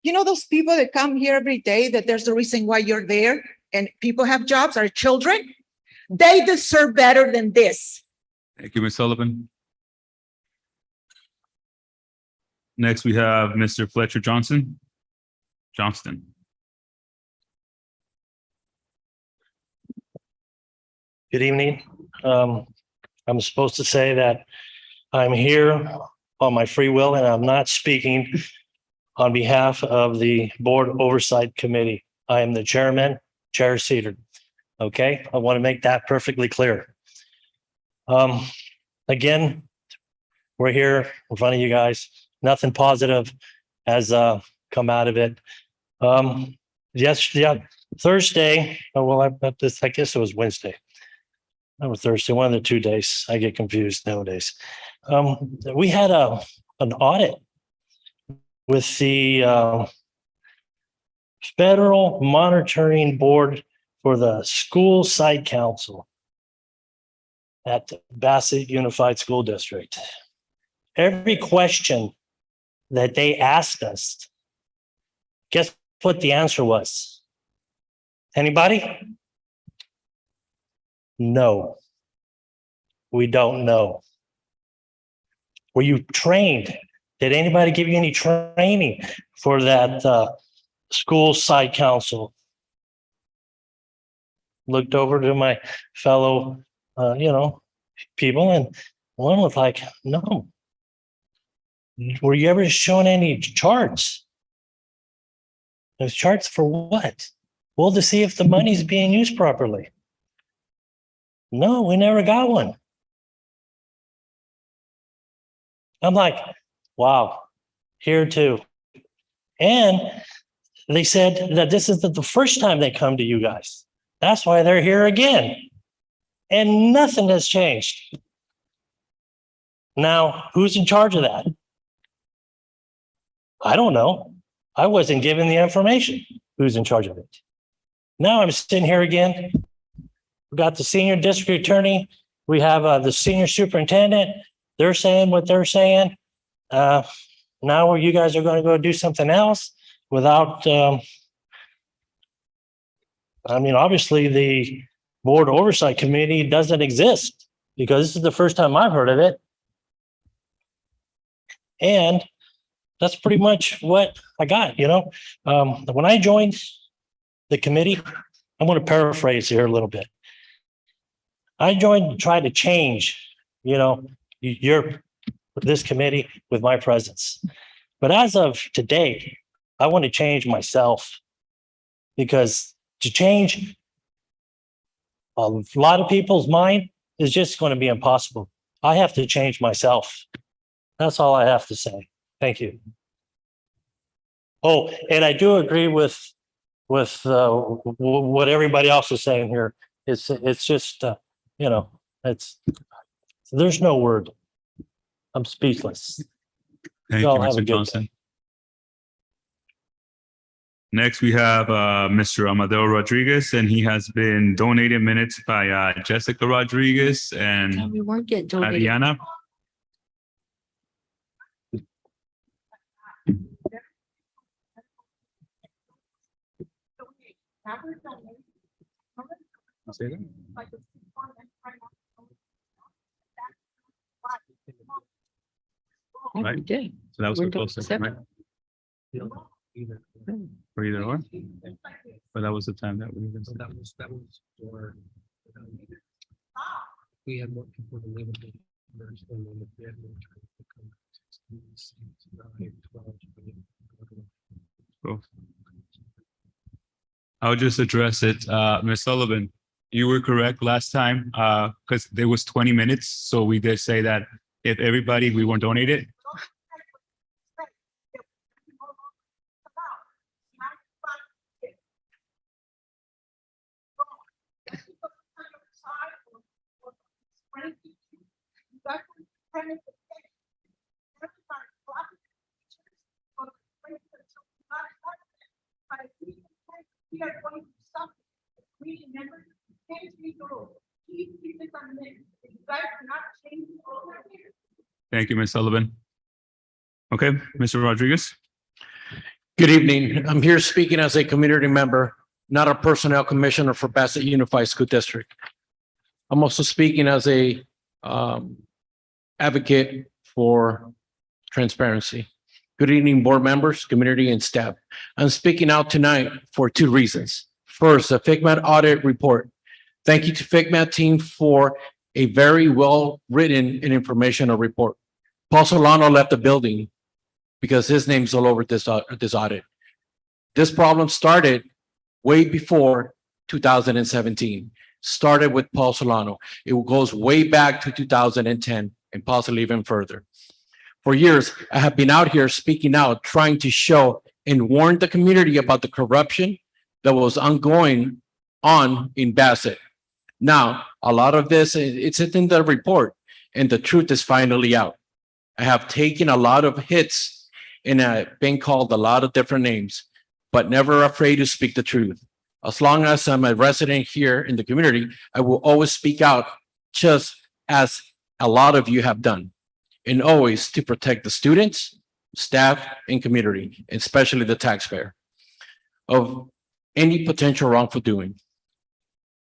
You know, those people that come here every day, that there's the reason why you're there and people have jobs, our children, they deserve better than this. Thank you, Ms. Sullivan. Next, we have Mr. Fletcher Johnston. Good evening. I'm supposed to say that I'm here on my free will and I'm not speaking on behalf of the Board Oversight Committee. I am the chairman, Chair Cedar. Okay, I want to make that perfectly clear. Again, we're here in front of you guys. Nothing positive has come out of it. Thursday, I guess it was Wednesday. Or Thursday, one of the 2 days. I get confused nowadays. We had an audit with the Federal Monitoring Board for the School Site Council at Bassett Unified School District. Every question that they asked us, guess what the answer was? Anybody? No. We don't know. Were you trained? Did anybody give you any training for that school site council? Looked over to my fellow, people, and one was like, no. Were you ever shown any charts? Those charts for what? Well, to see if the money's being used properly. No, we never got one. I'm like, wow, here too. And they said that this is the first time they come to you guys. That's why they're here again. And nothing has changed. Now, who's in charge of that? I don't know. I wasn't given the information. Who's in charge of it? Now I'm sitting here again. We got the senior district attorney. We have the senior superintendent. They're saying what they're saying. Now you guys are going to go do something else without, obviously the board oversight committee doesn't exist because this is the first time I've heard of it. And that's pretty much what I got, when I joined the committee, I'm going to paraphrase here a little bit. I joined to try to change, this committee with my presence. But as of today, I want to change myself because to change a lot of people's mind is just going to be impossible. I have to change myself. That's all I have to say. Thank you. Oh, and I do agree with what everybody else is saying here. It's just, there's no word. I'm speechless. Thank you, Y'all have a Mr. good Johnson. Next, we have Mr. Amadeo Rodriguez, and he has been donated minutes by Jessica Rodriguez and We weren't getting donated. Adriana. Say that? Right. Okay. So that was We're a doing close second, right? For either or? But that was the time that we. That was for. We had more people than they would be. I'll just address it. Ms. Sullivan, you were correct last time, because there was 20 minutes. So we did say that if everybody, we weren't donated. Thank you, Ms. Sullivan. Okay, Mr. Rodriguez. Good evening. I'm here speaking as a community member, not a personnel commissioner for Bassett Unified School District. I'm also speaking as a advocate for transparency. Good evening, board members, community, and staff. I'm speaking out tonight for two reasons. First, the FICMAT audit report. Thank you to FICMAT team for a very well-written and informational report. Paul Solano left the building because his name's all over this audit. This problem started way before 2017. Started with Paul Solano. It goes way back to 2010 and possibly even further. For years, I have been out here speaking out, trying to show and warn the community about the corruption that was ongoing on in Bassett. Now, a lot of this, it's in the report, and the truth is finally out. I have taken a lot of hits and I've been called a lot of different names, but never afraid to speak the truth. As long as I'm a resident here in the community, I will always speak out, just as a lot of you have done, and always to protect the students, staff, and community, especially the taxpayer, of any potential wrongful doing.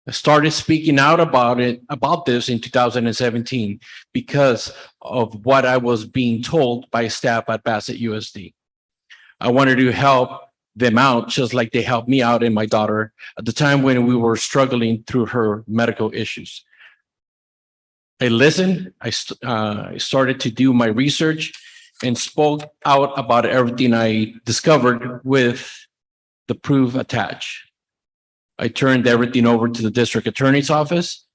I started speaking out about this in 2017 because of what I was being told by staff at Bassett USD. I wanted to help them out just like they helped me out and my daughter at the time when we were struggling through her medical issues. I listened, I started to do my research and spoke out about everything I discovered with the proof attached. I turned everything over to the district attorney's office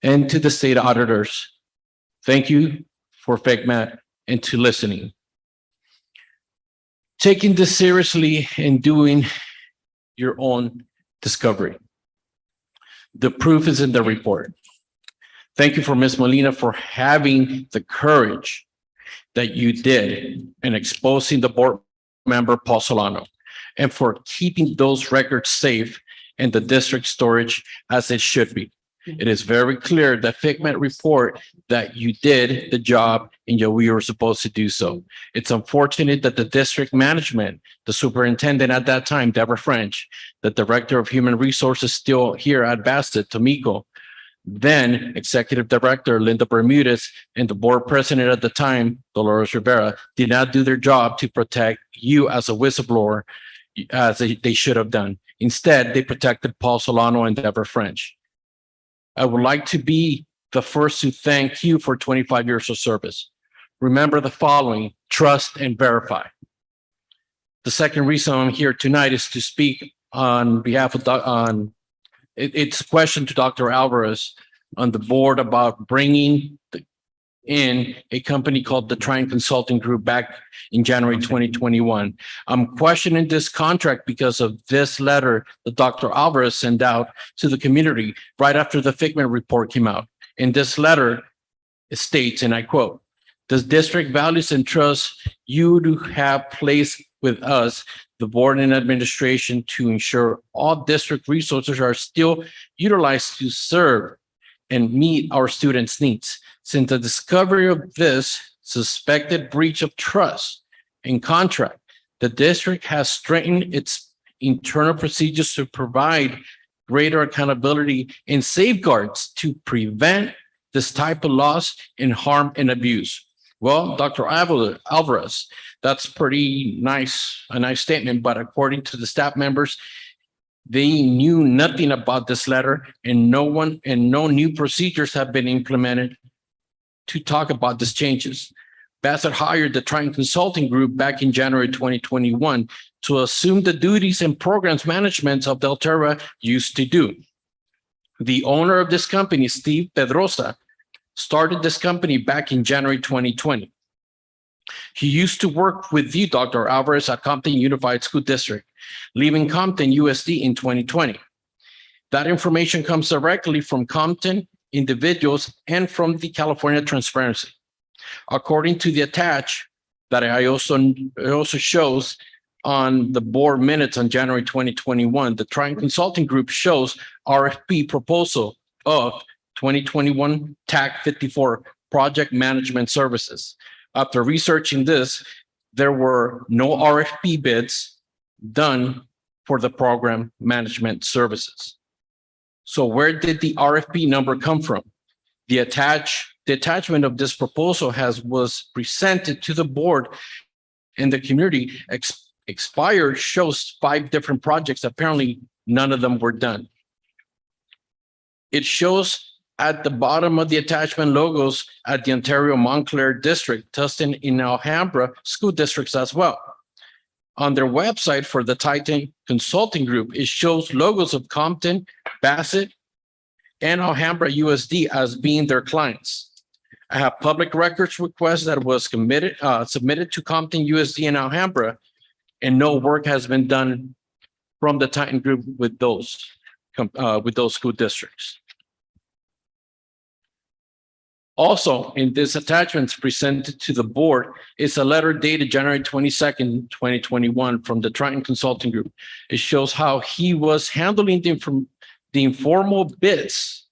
and to the state auditors. Thank you for FICMAT and to listening. Taking this seriously and doing your own discovery. The proof is in the report. Thank you for Ms. Molina for having the courage that you did in exposing the board member Paul Solano and for keeping those records safe in the district storage as it should be. It is very clear that FICMAT report that you did the job and we were supposed to do so. It's unfortunate that the district management, the superintendent at that time, Deborah French, the director of human resources still here at Bassett, Tomiko, then executive director Linda Bermudez, and the board president at the time, Dolores Rivera, did not do their job to protect you as a whistleblower as they should have done. Instead, they protected Paul Solano and Deborah French. I would like to be the first to thank you for 25 years of service. Remember the following: trust and verify. The second reason I'm here tonight is to speak on behalf of it's a question to Dr. Alvarez on the board about bringing in a company called the Trine Consulting Group back in January 2021. I'm questioning this contract because of this letter that Dr. Alvarez sent out to the community right after the FICMAT report came out. In this letter, it states, and I quote, "The district values and trusts you to have placed with us, the board and administration, to ensure all district resources are still utilized to serve and meet our students' needs. Since the discovery of this suspected breach of trust and contract, the district has strengthened its internal procedures to provide greater accountability and safeguards to prevent this type of loss and harm and abuse." Well, Dr. Alvarez, that's pretty nice, a nice statement, but according to the staff members, they knew nothing about this letter and no new procedures have been implemented to talk about these changes. Bassett hired the Trine Consulting Group back in January 2021 to assume the duties and programs management of Delterra used to do. The owner of this company, Steve Pedrosa, started this company back in January 2020. He used to work with you, Dr. Alvarez, at Compton Unified School District, leaving Compton USD in 2020. That information comes directly from Compton individuals and from the California Transparency. According to the attached that it also shows on the board minutes on January 2021, the Trine Consulting Group shows RFP proposal of 2021 TAC 54 project management services. After researching this, there were no RFP bids done for the program management services. So where did the RFP number come from? The attached the attachment of this proposal was presented to the board and the community expired shows 5 different projects. Apparently, none of them were done. It shows at the bottom of the attachment logos at the Ontario Montclair District, Tustin and Alhambra school districts as well. On their website for the Titan Consulting Group, it shows logos of Compton, Bassett, and Alhambra USD as being their clients. I have public records request that was submitted to Compton USD and Alhambra, and no work has been done from the Titan Group with those school districts. Also, in this attachment presented to the board is a letter dated January 22nd, 2021 from the Triton Consulting Group. It shows how he was handling the informal bids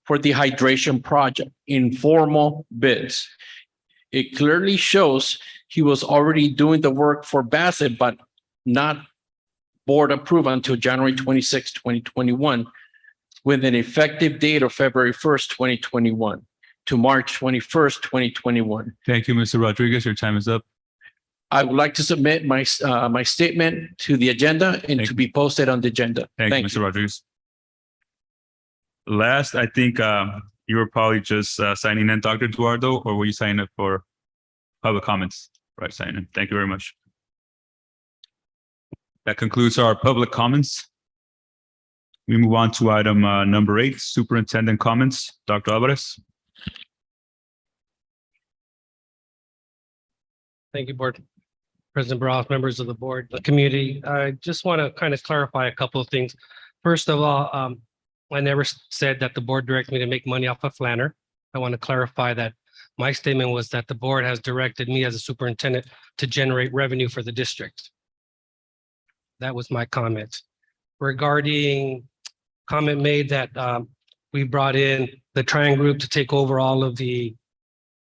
for the hydration project, informal bids. It clearly shows he was already doing the work for Bassett, but not board approved until January 26, 2021, with an effective date of February 1st, 2021 to March 21st, 2021. Thank you, Mr. Rodriguez. Your time is up. I would like to submit my statement to the agenda and to be posted on the agenda. Thank you, Mr. Rodriguez. Last, I think you were probably just signing in, Dr. Eduardo, or were you signing up for public comments? Right, signing in. Thank you very much. That concludes our public comments. We move on to item number 8, superintendent comments. Dr. Alvarez. Thank you, Board President Barajas, members of the board, the community. I just want to kind of clarify a couple of things. First of all, I never said that the board directed me to make money off of Flanner. I want to clarify that my statement was that the board has directed me as a superintendent to generate revenue for the district. That was my comment. Regarding comment made that we brought in the Triangle Group to take over all of the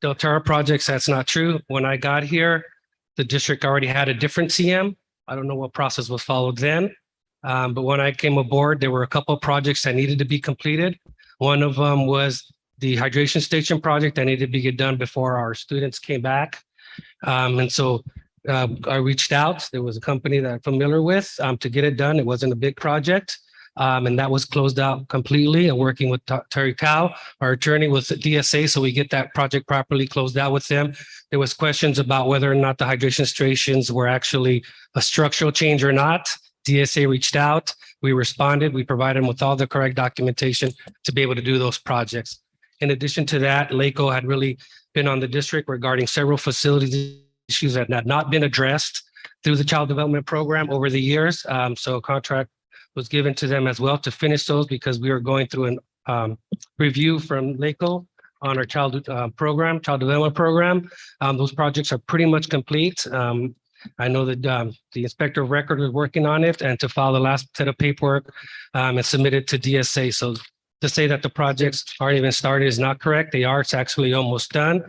Deltara projects, that's not true. When I got here, the district already had a different CM. I don't know what process was followed then. But when I came aboard, there were a couple of projects that needed to be completed. One of them was the hydration station project that needed to get done before our students came back. And so I reached out. There was a company that I'm familiar with to get it done. It wasn't a big project. And that was closed out completely, and working with Terry Cow, our attorney, with the DSA, so we get that project properly closed out with them. There was questions about whether or not the hydration stations were actually a structural change or not. DSA reached out, we responded, we provided them with all the correct documentation to be able to do those projects. In addition to that, LACO had really been on the district regarding several facilities issues that had not been addressed through the child development program over the years. So a contract was given to them as well to finish those, because we were going through an review from LACO on our child development program. Those projects are pretty much complete. I know that the inspector of record is working on it and to file the last set of paperwork and submit it to DSA. So to say that the projects aren't even started is not correct. They are. It's actually almost done.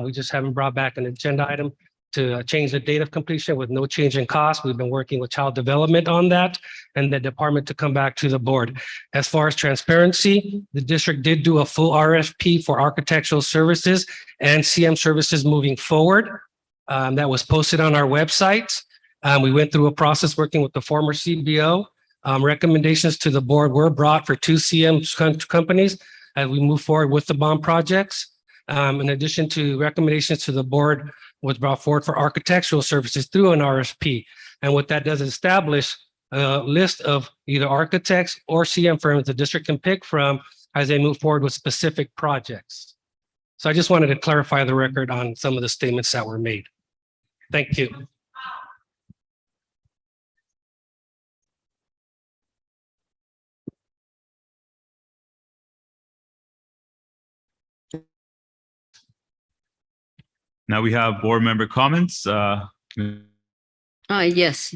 We just haven't brought back an agenda item to change the date of completion with no change in cost. We've been working with child development on that and the department to come back to the board. As far as transparency, the district did do a full RFP for architectural services and CM services moving forward. That was posted on our website. We went through a process working with the former CBO. Recommendations to the board were brought for 2 CM companies as we move forward with the bond projects. In addition to recommendations to the board was brought forward for architectural services through an RFP. And what that does is establish a list of either architects or CM firms the district can pick from as they move forward with specific projects. So I just wanted to clarify the record on some of the statements that were made. Thank you. Now we have board member comments. Yes.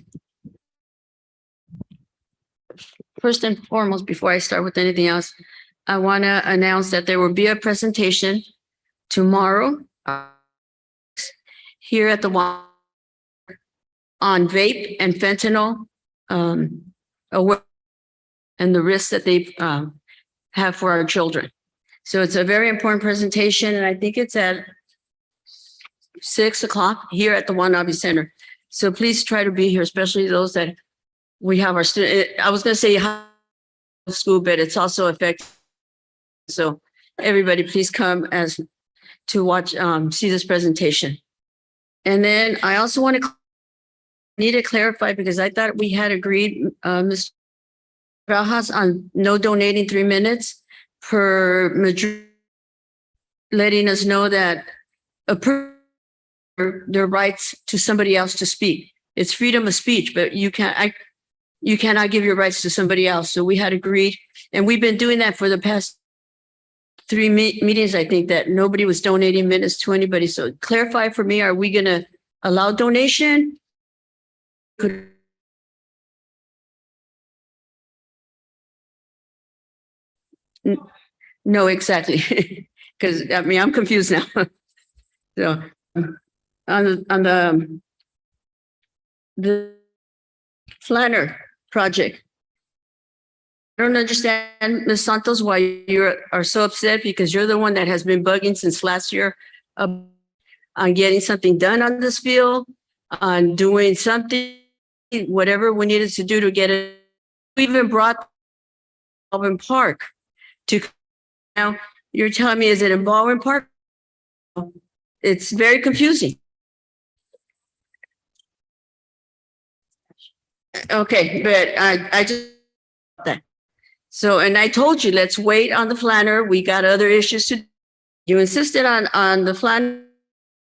First and foremost, before I start with anything else, I want to announce that there will be a presentation tomorrow here at the on vape and fentanyl and the risks that they have for our children. So it's a very important presentation, and I think it's at 6 o'clock here at the Wanabe Center. So please try to be here, especially those that we have our student. I was going to say high school, but it's also effective. So everybody, please come as to watch, see this presentation. And then I also need to clarify, because I thought we had agreed, Mr. Rajas, on no donating 3 minutes per Madrid, letting us know that their rights to somebody else to speak. It's freedom of speech, but you cannot give your rights to somebody else. So we had agreed, and we've been doing that for the past 3 meetings, I think, that nobody was donating minutes to anybody. So clarify for me, are we going to allow donation? No, exactly. Because I mean, I'm confused now. So on the Flanner project, I don't understand, Ms. Santos, why you are so upset, because you're the one that has been bugging since last year on getting something done on this field, on doing something, whatever we needed to do to get it. We even brought Baldwin Park to, now you're telling me, is it in Baldwin Park? It's very confusing. Okay, but I just that. So, and I told you, let's wait on the Flanner. We got other issues to. You insisted on the Flanner.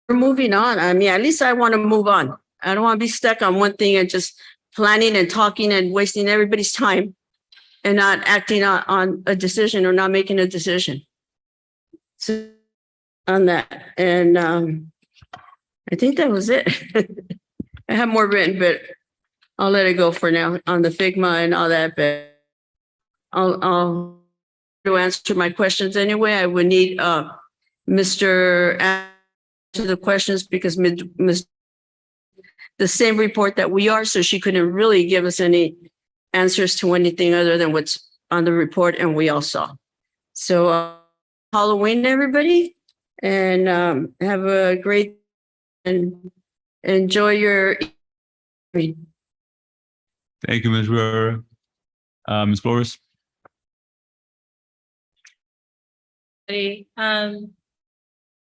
We're moving on. I mean, at least I want to move on. I don't want to be stuck on one thing and just planning and talking and wasting everybody's time and not acting on a decision or not making a decision. So on that, and I think that was it. I have more written, but I'll let it go for now on the Figma and all that. But I'll to answer my questions anyway. I would need Mr. answer the questions, because Ms. the same report that we are, so she couldn't really give us any answers to anything other than what's on the report and we all saw. So Halloween, everybody, and have a great and enjoy your. Thank you, Ms. Rivera. Ms. Flores.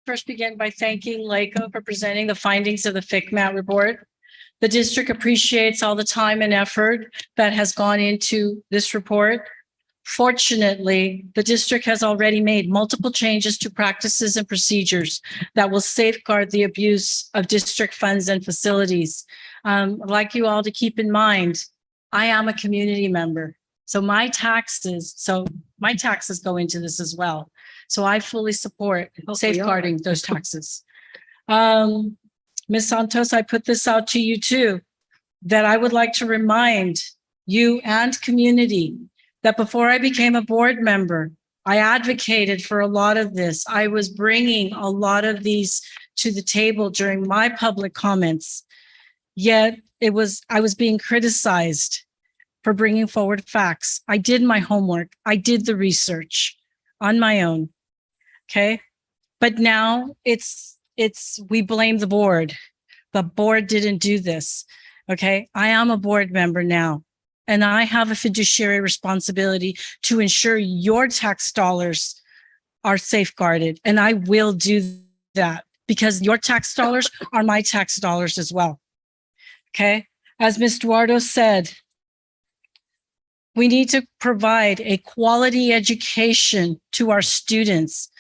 First begin by thanking LACO for presenting the findings of the FCMAT report. The district appreciates all the time and effort that has gone into this report. Fortunately, the district has already made multiple changes to practices and procedures that will safeguard the abuse of district funds and facilities. I'd like you all to keep in mind, I am a community member. So my taxes go into this as well. So I fully support safeguarding those taxes. Ms. Santos, I put this out to you too, that I would like to remind you and community that before I became a board member, I advocated for a lot of this. I was bringing a lot of these to the table during my public comments, yet I was being criticized for bringing forward facts. I did my homework. I did the research on my own. Okay. But now we blame the board. The board didn't do this. Okay. I am a board member now, and I have a fiduciary responsibility to ensure your tax dollars are safeguarded. And I will do that, because your tax dollars are my tax dollars as well. Okay. As Ms. Duardo said, we need to provide a quality education to our students.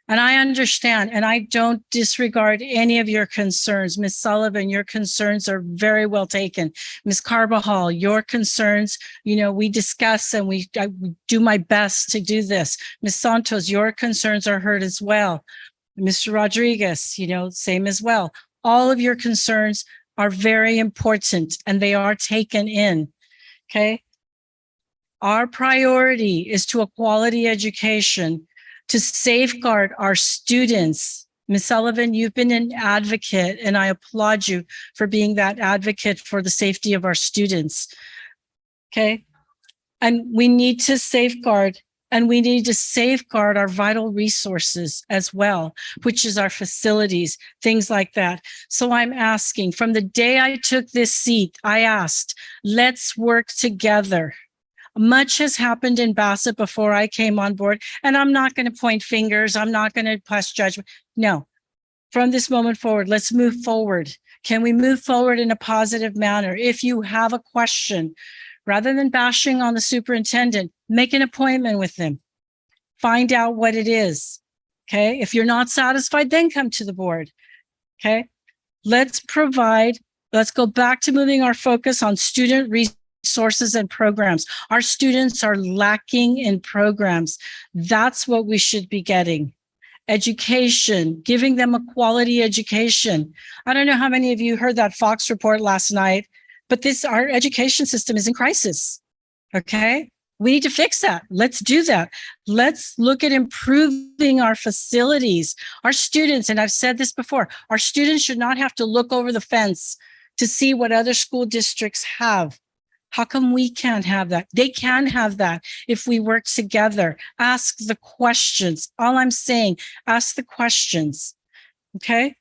And I understand, and I don't disregard any of your concerns. Ms. Sullivan, your concerns are very well taken. Ms. Carbajal, your concerns, we discuss and I do my best to do this. Ms. Santos, your concerns are heard as well. Mr. Rodriguez, same as well. All of your concerns are very important and they are taken in, okay? Our priority is to a quality education, to safeguard our students. Ms. Sullivan, you've been an advocate, and I applaud you for being that advocate for the safety of our students. Okay. And we need to safeguard And we need to safeguard our vital resources as well, which is our facilities, things like that. So I'm asking, from the day I took this seat, I asked, let's work together. Much has happened in Bassett before I came on board, and I'm not going to point fingers. I'm not going to pass judgment. No, from this moment forward, let's move forward. Can we move forward in a positive manner? If you have a question, rather than bashing on the superintendent, make an appointment with them. Find out what it is. Okay. If you're not satisfied, then come to the board. Okay. Let's go back to moving our focus on student resources and programs. Our students are lacking in programs. That's what we should be getting. Education, giving them a quality education. I don't know how many of you heard that Fox report last night, but our education system is in crisis. Okay. We need to fix that. Let's do that. Let's look at improving our facilities. Our students, and I've said this before, our students should not have to look over the fence to see what other school districts have. How come we can't have that? They can have that if we work together. Ask the questions. All I'm saying, ask the questions. Okay?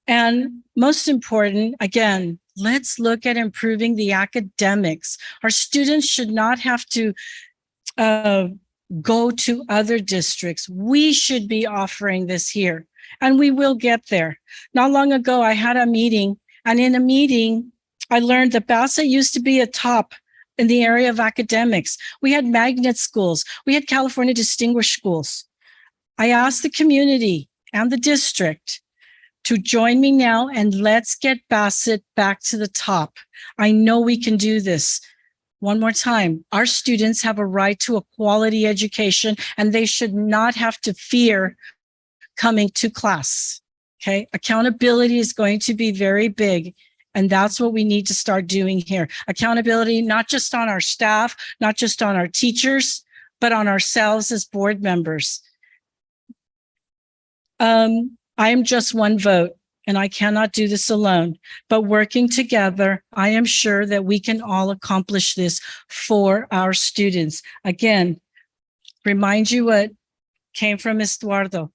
And most important, again, let's look at improving the academics. Our students should not have to go to other districts. We should be offering this here, and we will get there. Not long ago, I had a meeting, and in a meeting, I learned that Bassett used to be a top in the area of academics. We had magnet schools. We had California Distinguished Schools. I asked the community and the district to join me now, and let's get Bassett back to the top. I know we can do this. One more time, our students have a right to a quality education, and they should not have to fear coming to class. Okay? Accountability is going to be very big, and that's what we need to start doing here. Accountability, not just on our staff, not just on our teachers, but on ourselves as board members. I am just one vote, and I cannot do this alone, but working together, I am sure that we can all accomplish this for our students. Again, remind you what came from Eduardo,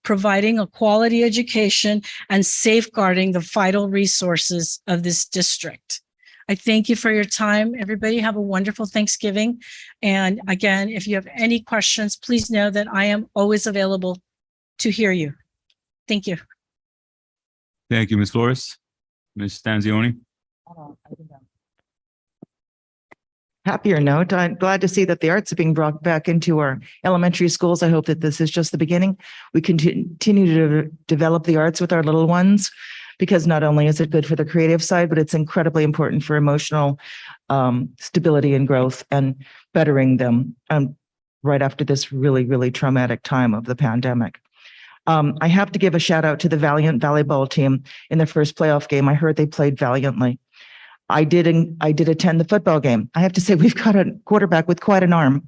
providing a quality education and safeguarding the vital resources of this district. I thank you for your time. Everybody have a wonderful Thanksgiving. And again, if you have any questions, please know that I am always available to hear you. Thank you. Thank you, Ms. Flores. Ms. Stanzioni. Happier note, I'm glad to see that the arts are being brought back into our elementary schools. I hope that this is just the beginning. We continue to develop the arts with our little ones, because not only is it good for the creative side, but it's incredibly important for emotional stability and growth and bettering them right after this really, really traumatic time of the pandemic. I have to give a shout out to the Valiant volleyball team in their first playoff game. I heard they played valiantly. I did attend the football game. I have to say, we've got a quarterback with quite an arm.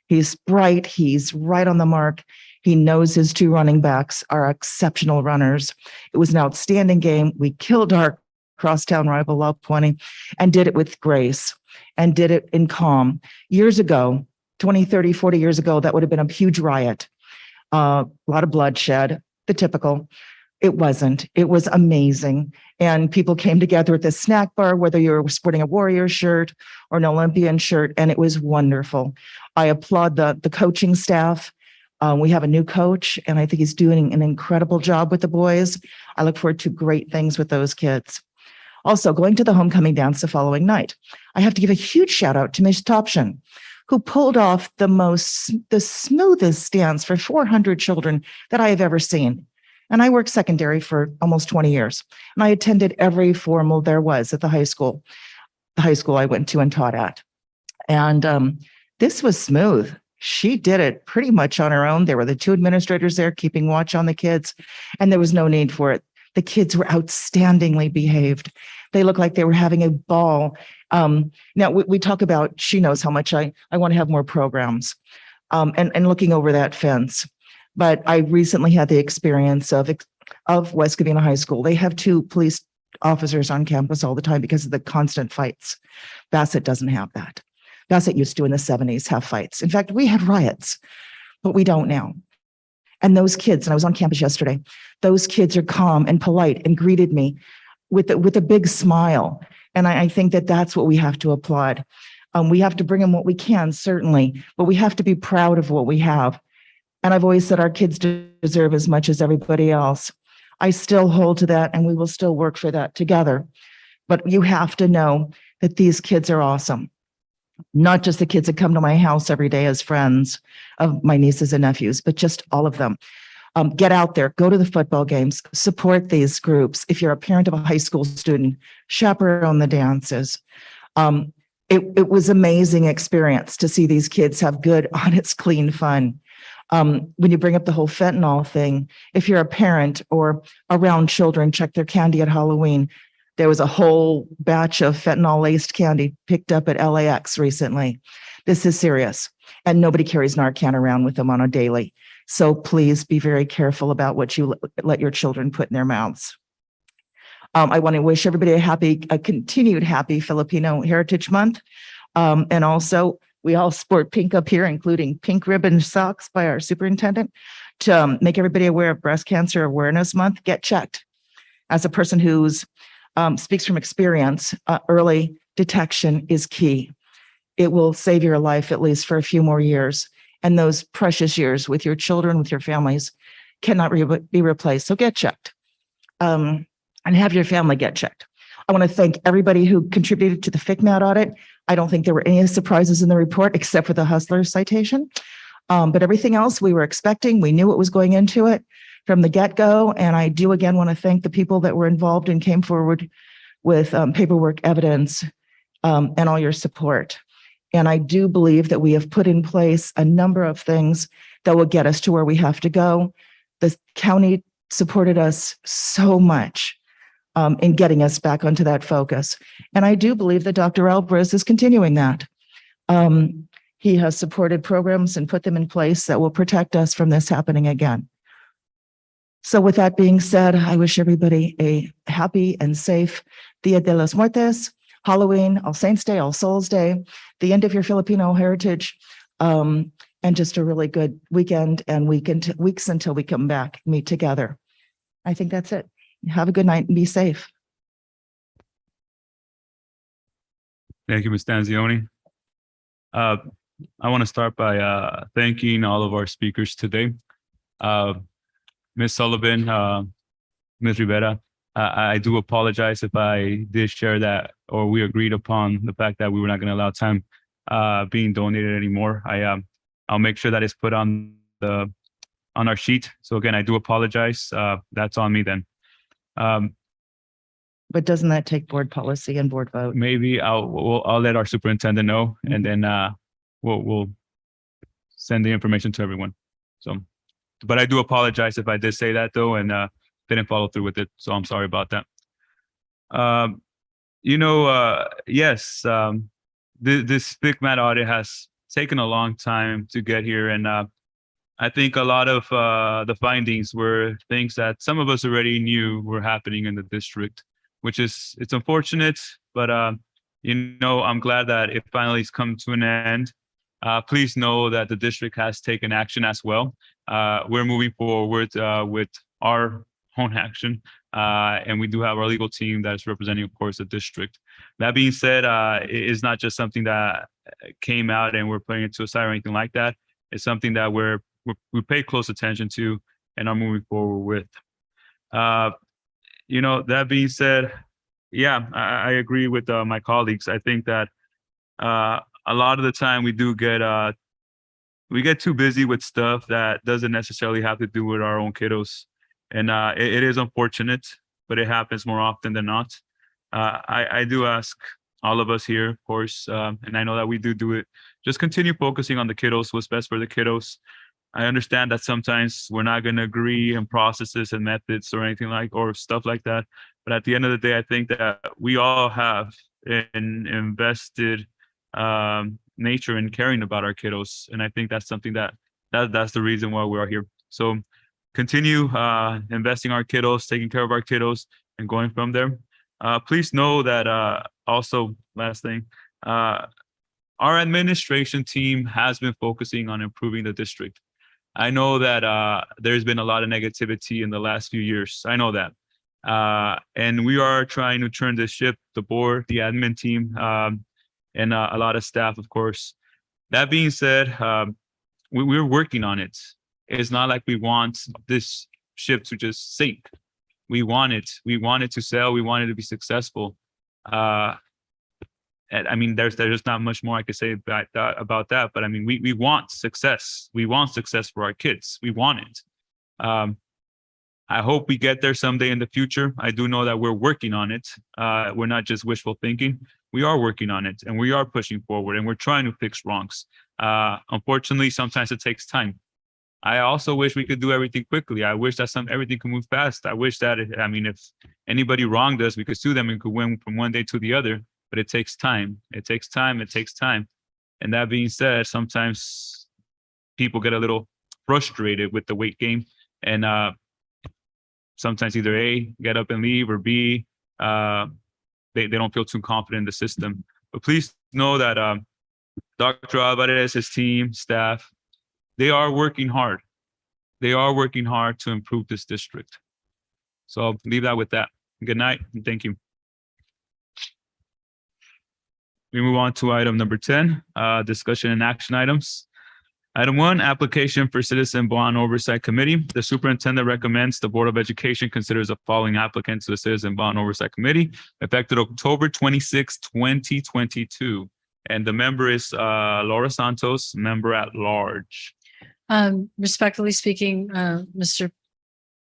He's bright. He's right on the mark. He knows his two running backs are exceptional runners. It was an outstanding game. We killed our crosstown rival, Lob 20, and did it with grace and did it in calm. Years ago, 20, 30, 40 years ago, that would have been a huge riot. A lot of bloodshed, the typical. It wasn't. It was amazing. And people came together at the snack bar, whether you were sporting a Warrior shirt or an Olympian shirt, and it was wonderful. I applaud the coaching staff. We have a new coach, and I think he's doing an incredible job with the boys. I look forward to great things with those kids. Also, going to the homecoming dance the following night, I have to give a huge shout out to Ms. Topshin, who pulled off the smoothest dance for 400 children that I have ever seen. And I worked secondary for almost 20 years. And I attended every formal there was at the high school I went to and taught at. And this was smooth. She did it pretty much on her own. There were the two administrators there keeping watch on the kids, and there was no need for it. The kids were outstandingly behaved. They looked like they were having a ball. Now we talk about, she knows how much I want to have more programs and looking over that fence. But I recently had the experience of West Covina High School. They have two police officers on campus all the time because of the constant fights. Bassett doesn't have that. doesn't used to in the 70s have fights. In fact, we had riots, but we don't now. And those kids, and I was on campus yesterday, those kids are calm and polite and greeted me with a big smile. And I think that that's what we have to applaud. We have to bring them what we can, certainly, but we have to be proud of what we have. And I've always said our kids deserve as much as everybody else. I still hold to that, and we will still work for that together. But you have to know that these kids are awesome. Not just the kids that come to my house every day as friends of my nieces and nephews, but just all of them. Get out there, go to the football games, support these groups. If you're a parent of a high school student, chaperone the dances. It was amazing experience to see these kids have good, honest, clean fun. When you bring up the whole fentanyl thing, if you're a parent or around children, check their candy at Halloween. There was a whole batch of fentanyl-laced candy picked up at LAX recently. This is serious, and nobody carries Narcan around with them on a daily. So please be very careful about what you let your children put in their mouths. I want to wish everybody a continued happy Filipino Heritage Month. And also, we all sport pink up here, including pink ribbon socks by our superintendent, to make everybody aware of Breast Cancer Awareness Month. Get checked. As a person who's speaks from experience, early detection is key. It will save your life at least for a few more years. And those precious years with your children, with your families, cannot be replaced. So get checked and have your family get checked. I want to thank everybody who contributed to the FCMAT audit. I don't think there were any surprises in the report except for the Hustler citation. But everything else we were expecting, we knew what was going into it from the get-go. And I do again want to thank the people that were involved and came forward with paperwork, evidence, and all your support. And I do believe that we have put in place a number of things that will get us to where we have to go. The county supported us so much in getting us back onto that focus. And I do believe that Dr. Alvarez is continuing that. He has supported programs and put them in place that will protect us from this happening again. So with that being said, I wish everybody a happy and safe Dia de los Muertos, Halloween, All Saints Day, All Souls Day, the end of your Filipino heritage, and just a really good weekend and weeks until we come back, meet together. I think that's it. Have a good night and be safe. Thank you, Ms. Stanzioni. I want to start by thanking all of our speakers today. Ms. Sullivan, Ms. Rivera, I do apologize if I did share that or we agreed upon the fact that we were not going to allow time being donated anymore. I'll make sure that it's put on our sheet. So again, I do apologize. That's on me then. But doesn't that take board policy and board vote? Maybe I'll let our superintendent know, and then we'll send the information to everyone. So, but I do apologize if I did say that though, and didn't follow through with it. So I'm sorry about that. Yes, this FCMAT audit has taken a long time to get here, and I think a lot of the findings were things that some of us already knew were happening in the district, which is, it's unfortunate, but I'm glad that it finally has come to an end. Please know that the district has taken action as well. We're moving forward with our own action, and we do have our legal team that is representing, of course, the district. That being said, it is not just something that came out and we're putting it to a side or anything like that. It's something that we pay close attention to and are moving forward with. That being said, yeah, I agree with my colleagues. I think that a lot of the time we get too busy with stuff that doesn't necessarily have to do with our own kiddos. And it is unfortunate, but it happens more often than not. I do ask all of us here, of course, and I know that we do it, just continue focusing on the kiddos, what's best for the kiddos. I understand that sometimes we're not going to agree on processes and methods or anything or stuff like that. But at the end of the day, I think that we all have an invested nature in caring about our kiddos. And I think that's something that's the reason why we are here. So continue investing our kiddos, taking care of our kiddos, and going from there. Please know that also, last thing, our administration team has been focusing on improving the district. I know that there's been a lot of negativity in the last few years. I know that. And we are trying to turn this ship, the board, the admin team, and a lot of staff, of course. That being said, we're working on it. It's not like we want this ship to just sink. We want it. We want it to sail. We want it to be successful. And I mean, there's not much more I could say about that. But I mean, we want success. We want success for our kids. We want it. I hope we get there someday in the future. I do know that we're working on it. We're not just wishful thinking. We are working on it, and we are pushing forward, and we're trying to fix wrongs. Unfortunately, sometimes it takes time. I also wish we could do everything quickly. I wish that everything could move fast. I wish that, I mean, if anybody wronged us, we could sue them and could win from one day to the other. But it takes time. It takes time. It takes time. And that being said, sometimes people get a little frustrated with the wait game, and sometimes either A, get up and leave, or B, they don't feel too confident in the system. But please know that Dr. Alvarez, his team, staff, they are working hard. They are working hard to improve this district. So I'll leave that with that. Good night, and thank you. We move on to item number 10, discussion and action items. Item 1, application for Citizen Bond Oversight Committee. The superintendent recommends the Board of Education considers the following applicants to the Citizen Bond Oversight Committee, effective October 26, 2022. And the member is Laura Santos, member at large. Respectfully speaking, Mr.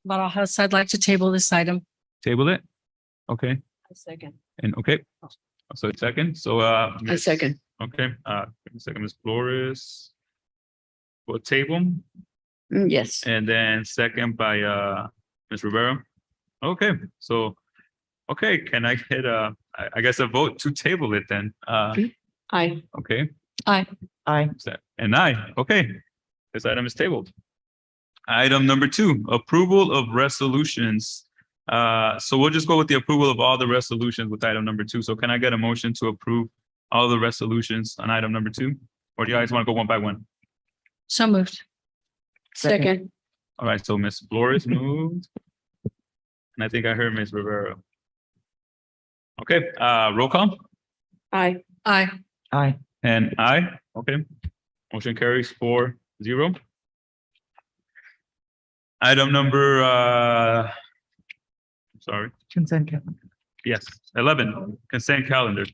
Barajas, I'd like to table this item. Table it? Okay, A second. and okay. So second, so A second. okay, second, Ms. Flores. For table, Yes. and then second by Ms. Rivera. Okay, so, okay, can I get I guess a vote to table it then? Aye. Okay, Aye. Aye. and aye, okay. This item is tabled. Item number 2, approval of resolutions. So we'll just go with the approval of all the resolutions with item number 2. So can I get a motion to approve all the resolutions on item number 2? Or do you guys want to go one by one? So moved. Second. All right, so Ms. Flores moved. And I think I heard Ms. Rivera. Okay, roll call, Aye. Aye. Aye. and aye, okay. Motion carries 4-0. Item number, sorry, Consent calendar. yes, 11, consent calendar.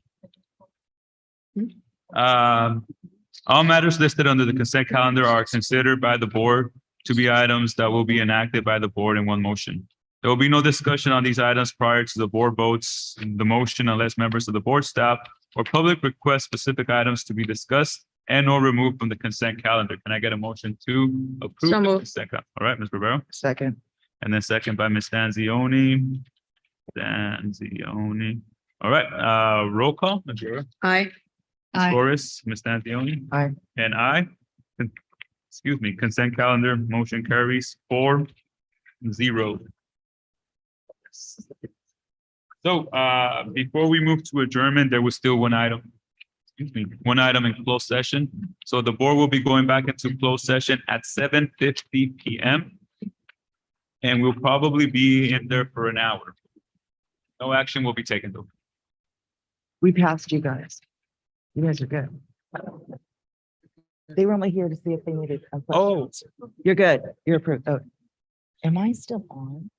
All matters listed under the consent calendar are considered by the board to be items that will be enacted by the board in one motion. There will be no discussion on these items prior to the board votes in the motion unless members of the board staff or public request specific items to be discussed and or removed from the consent calendar. Can I get a motion to approve? So the moved. consent cal- All right, Ms. Rivera, Second. and then second by Ms. Stanzioni. Stanzioni. All right, roll call, Ms. Rivera. Aye. Ms. Aye. Flores, Ms. Stanzioni. Aye. And I. Excuse me, consent calendar, motion carries 4-0. So, before we move to adjournment, there was still one item. Excuse me, one item in closed session. So the board will be going back into closed session at 7:50 PM. And we'll probably be in there for an hour. No action will be taken though. We passed you guys. You guys are good. They were only here to see if they needed. Oh. You're good. You're approved. Oh. Am I still on?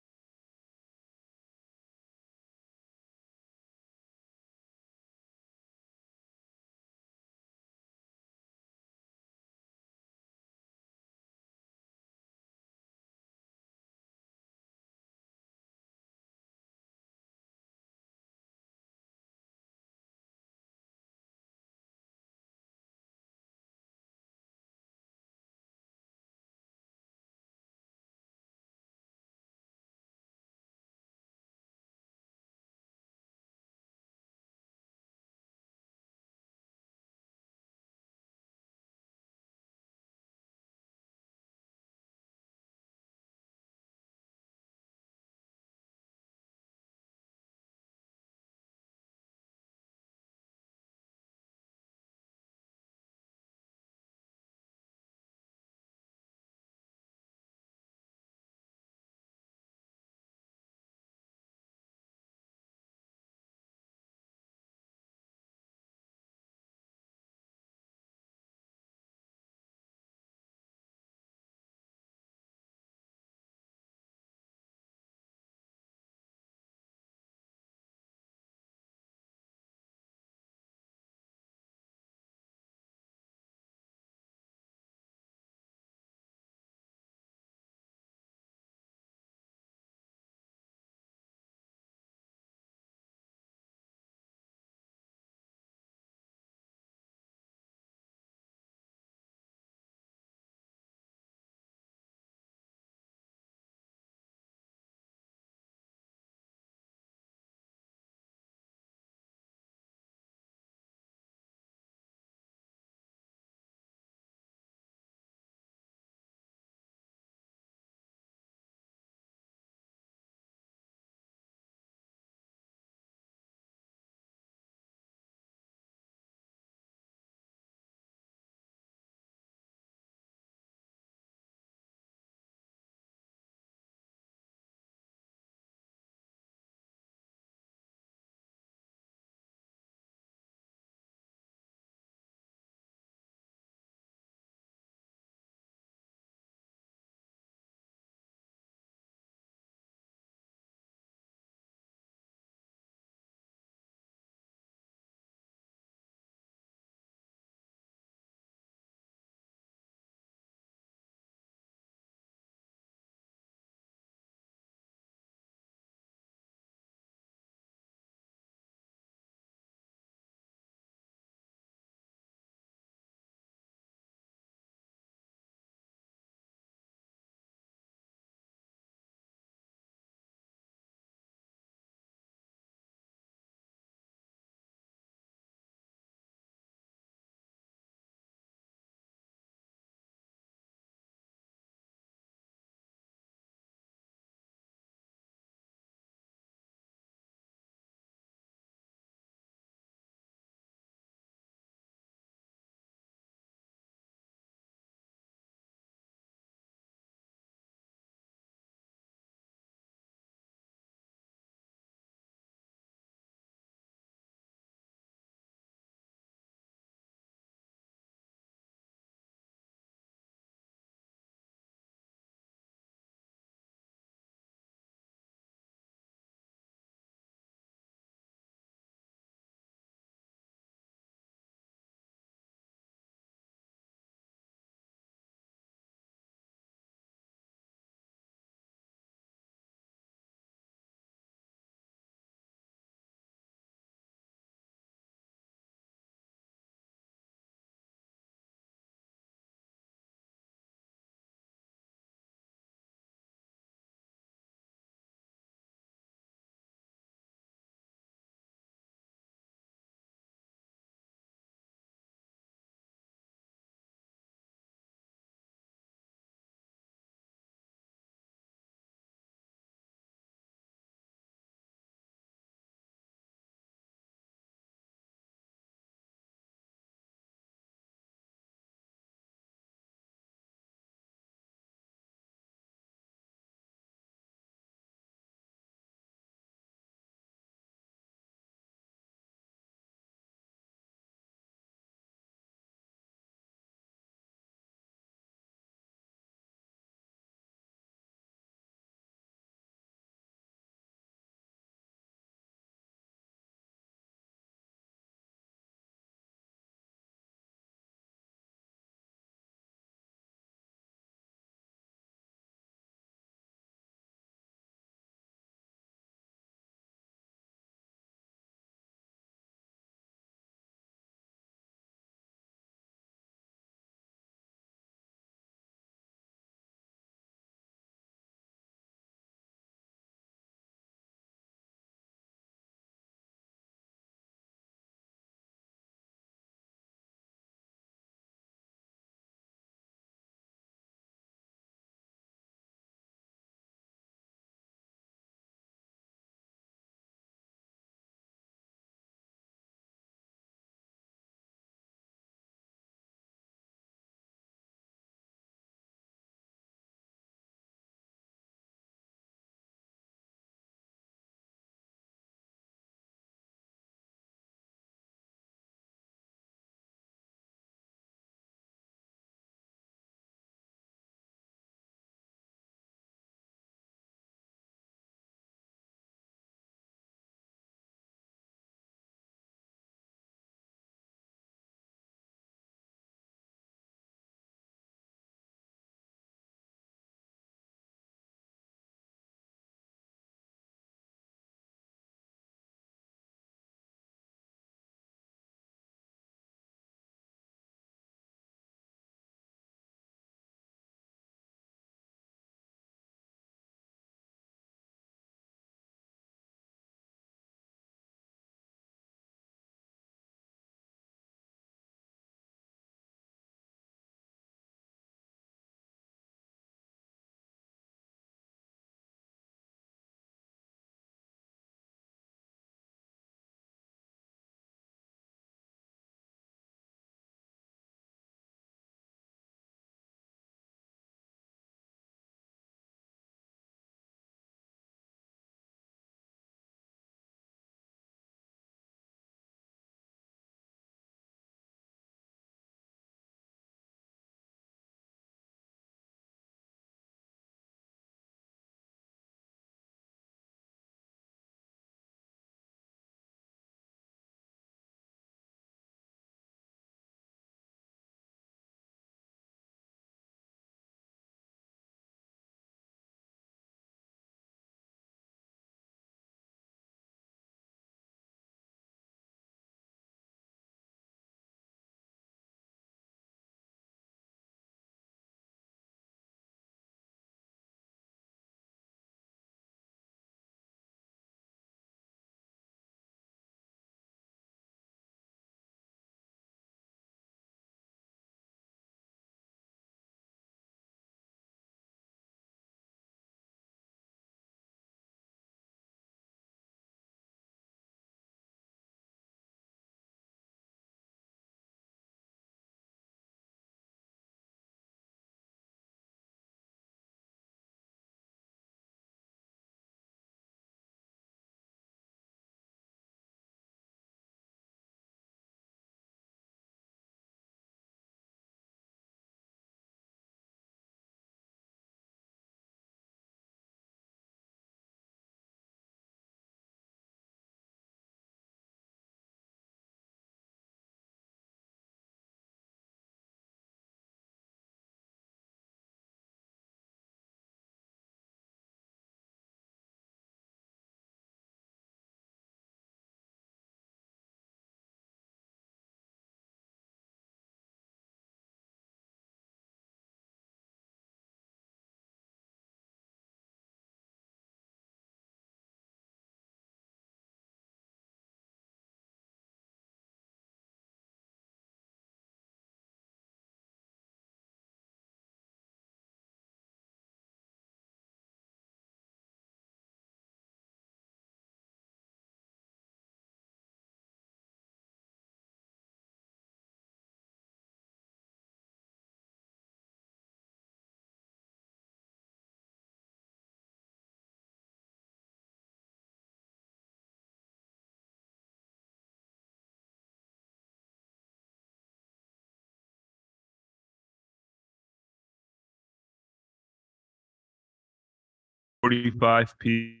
45 p.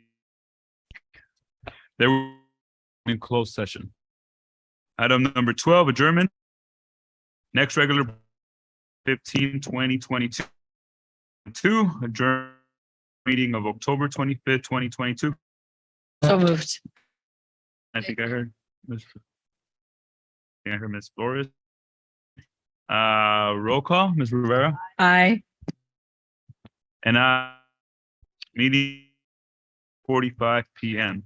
There were in closed session. Item number 12, adjournment. Next regular 15/20/22. Adjourn meeting of October 25th, 2022. So moved. I think I heard Ms. Flores. Roll call, Ms. Rivera, Aye. and meeting 45 p.m.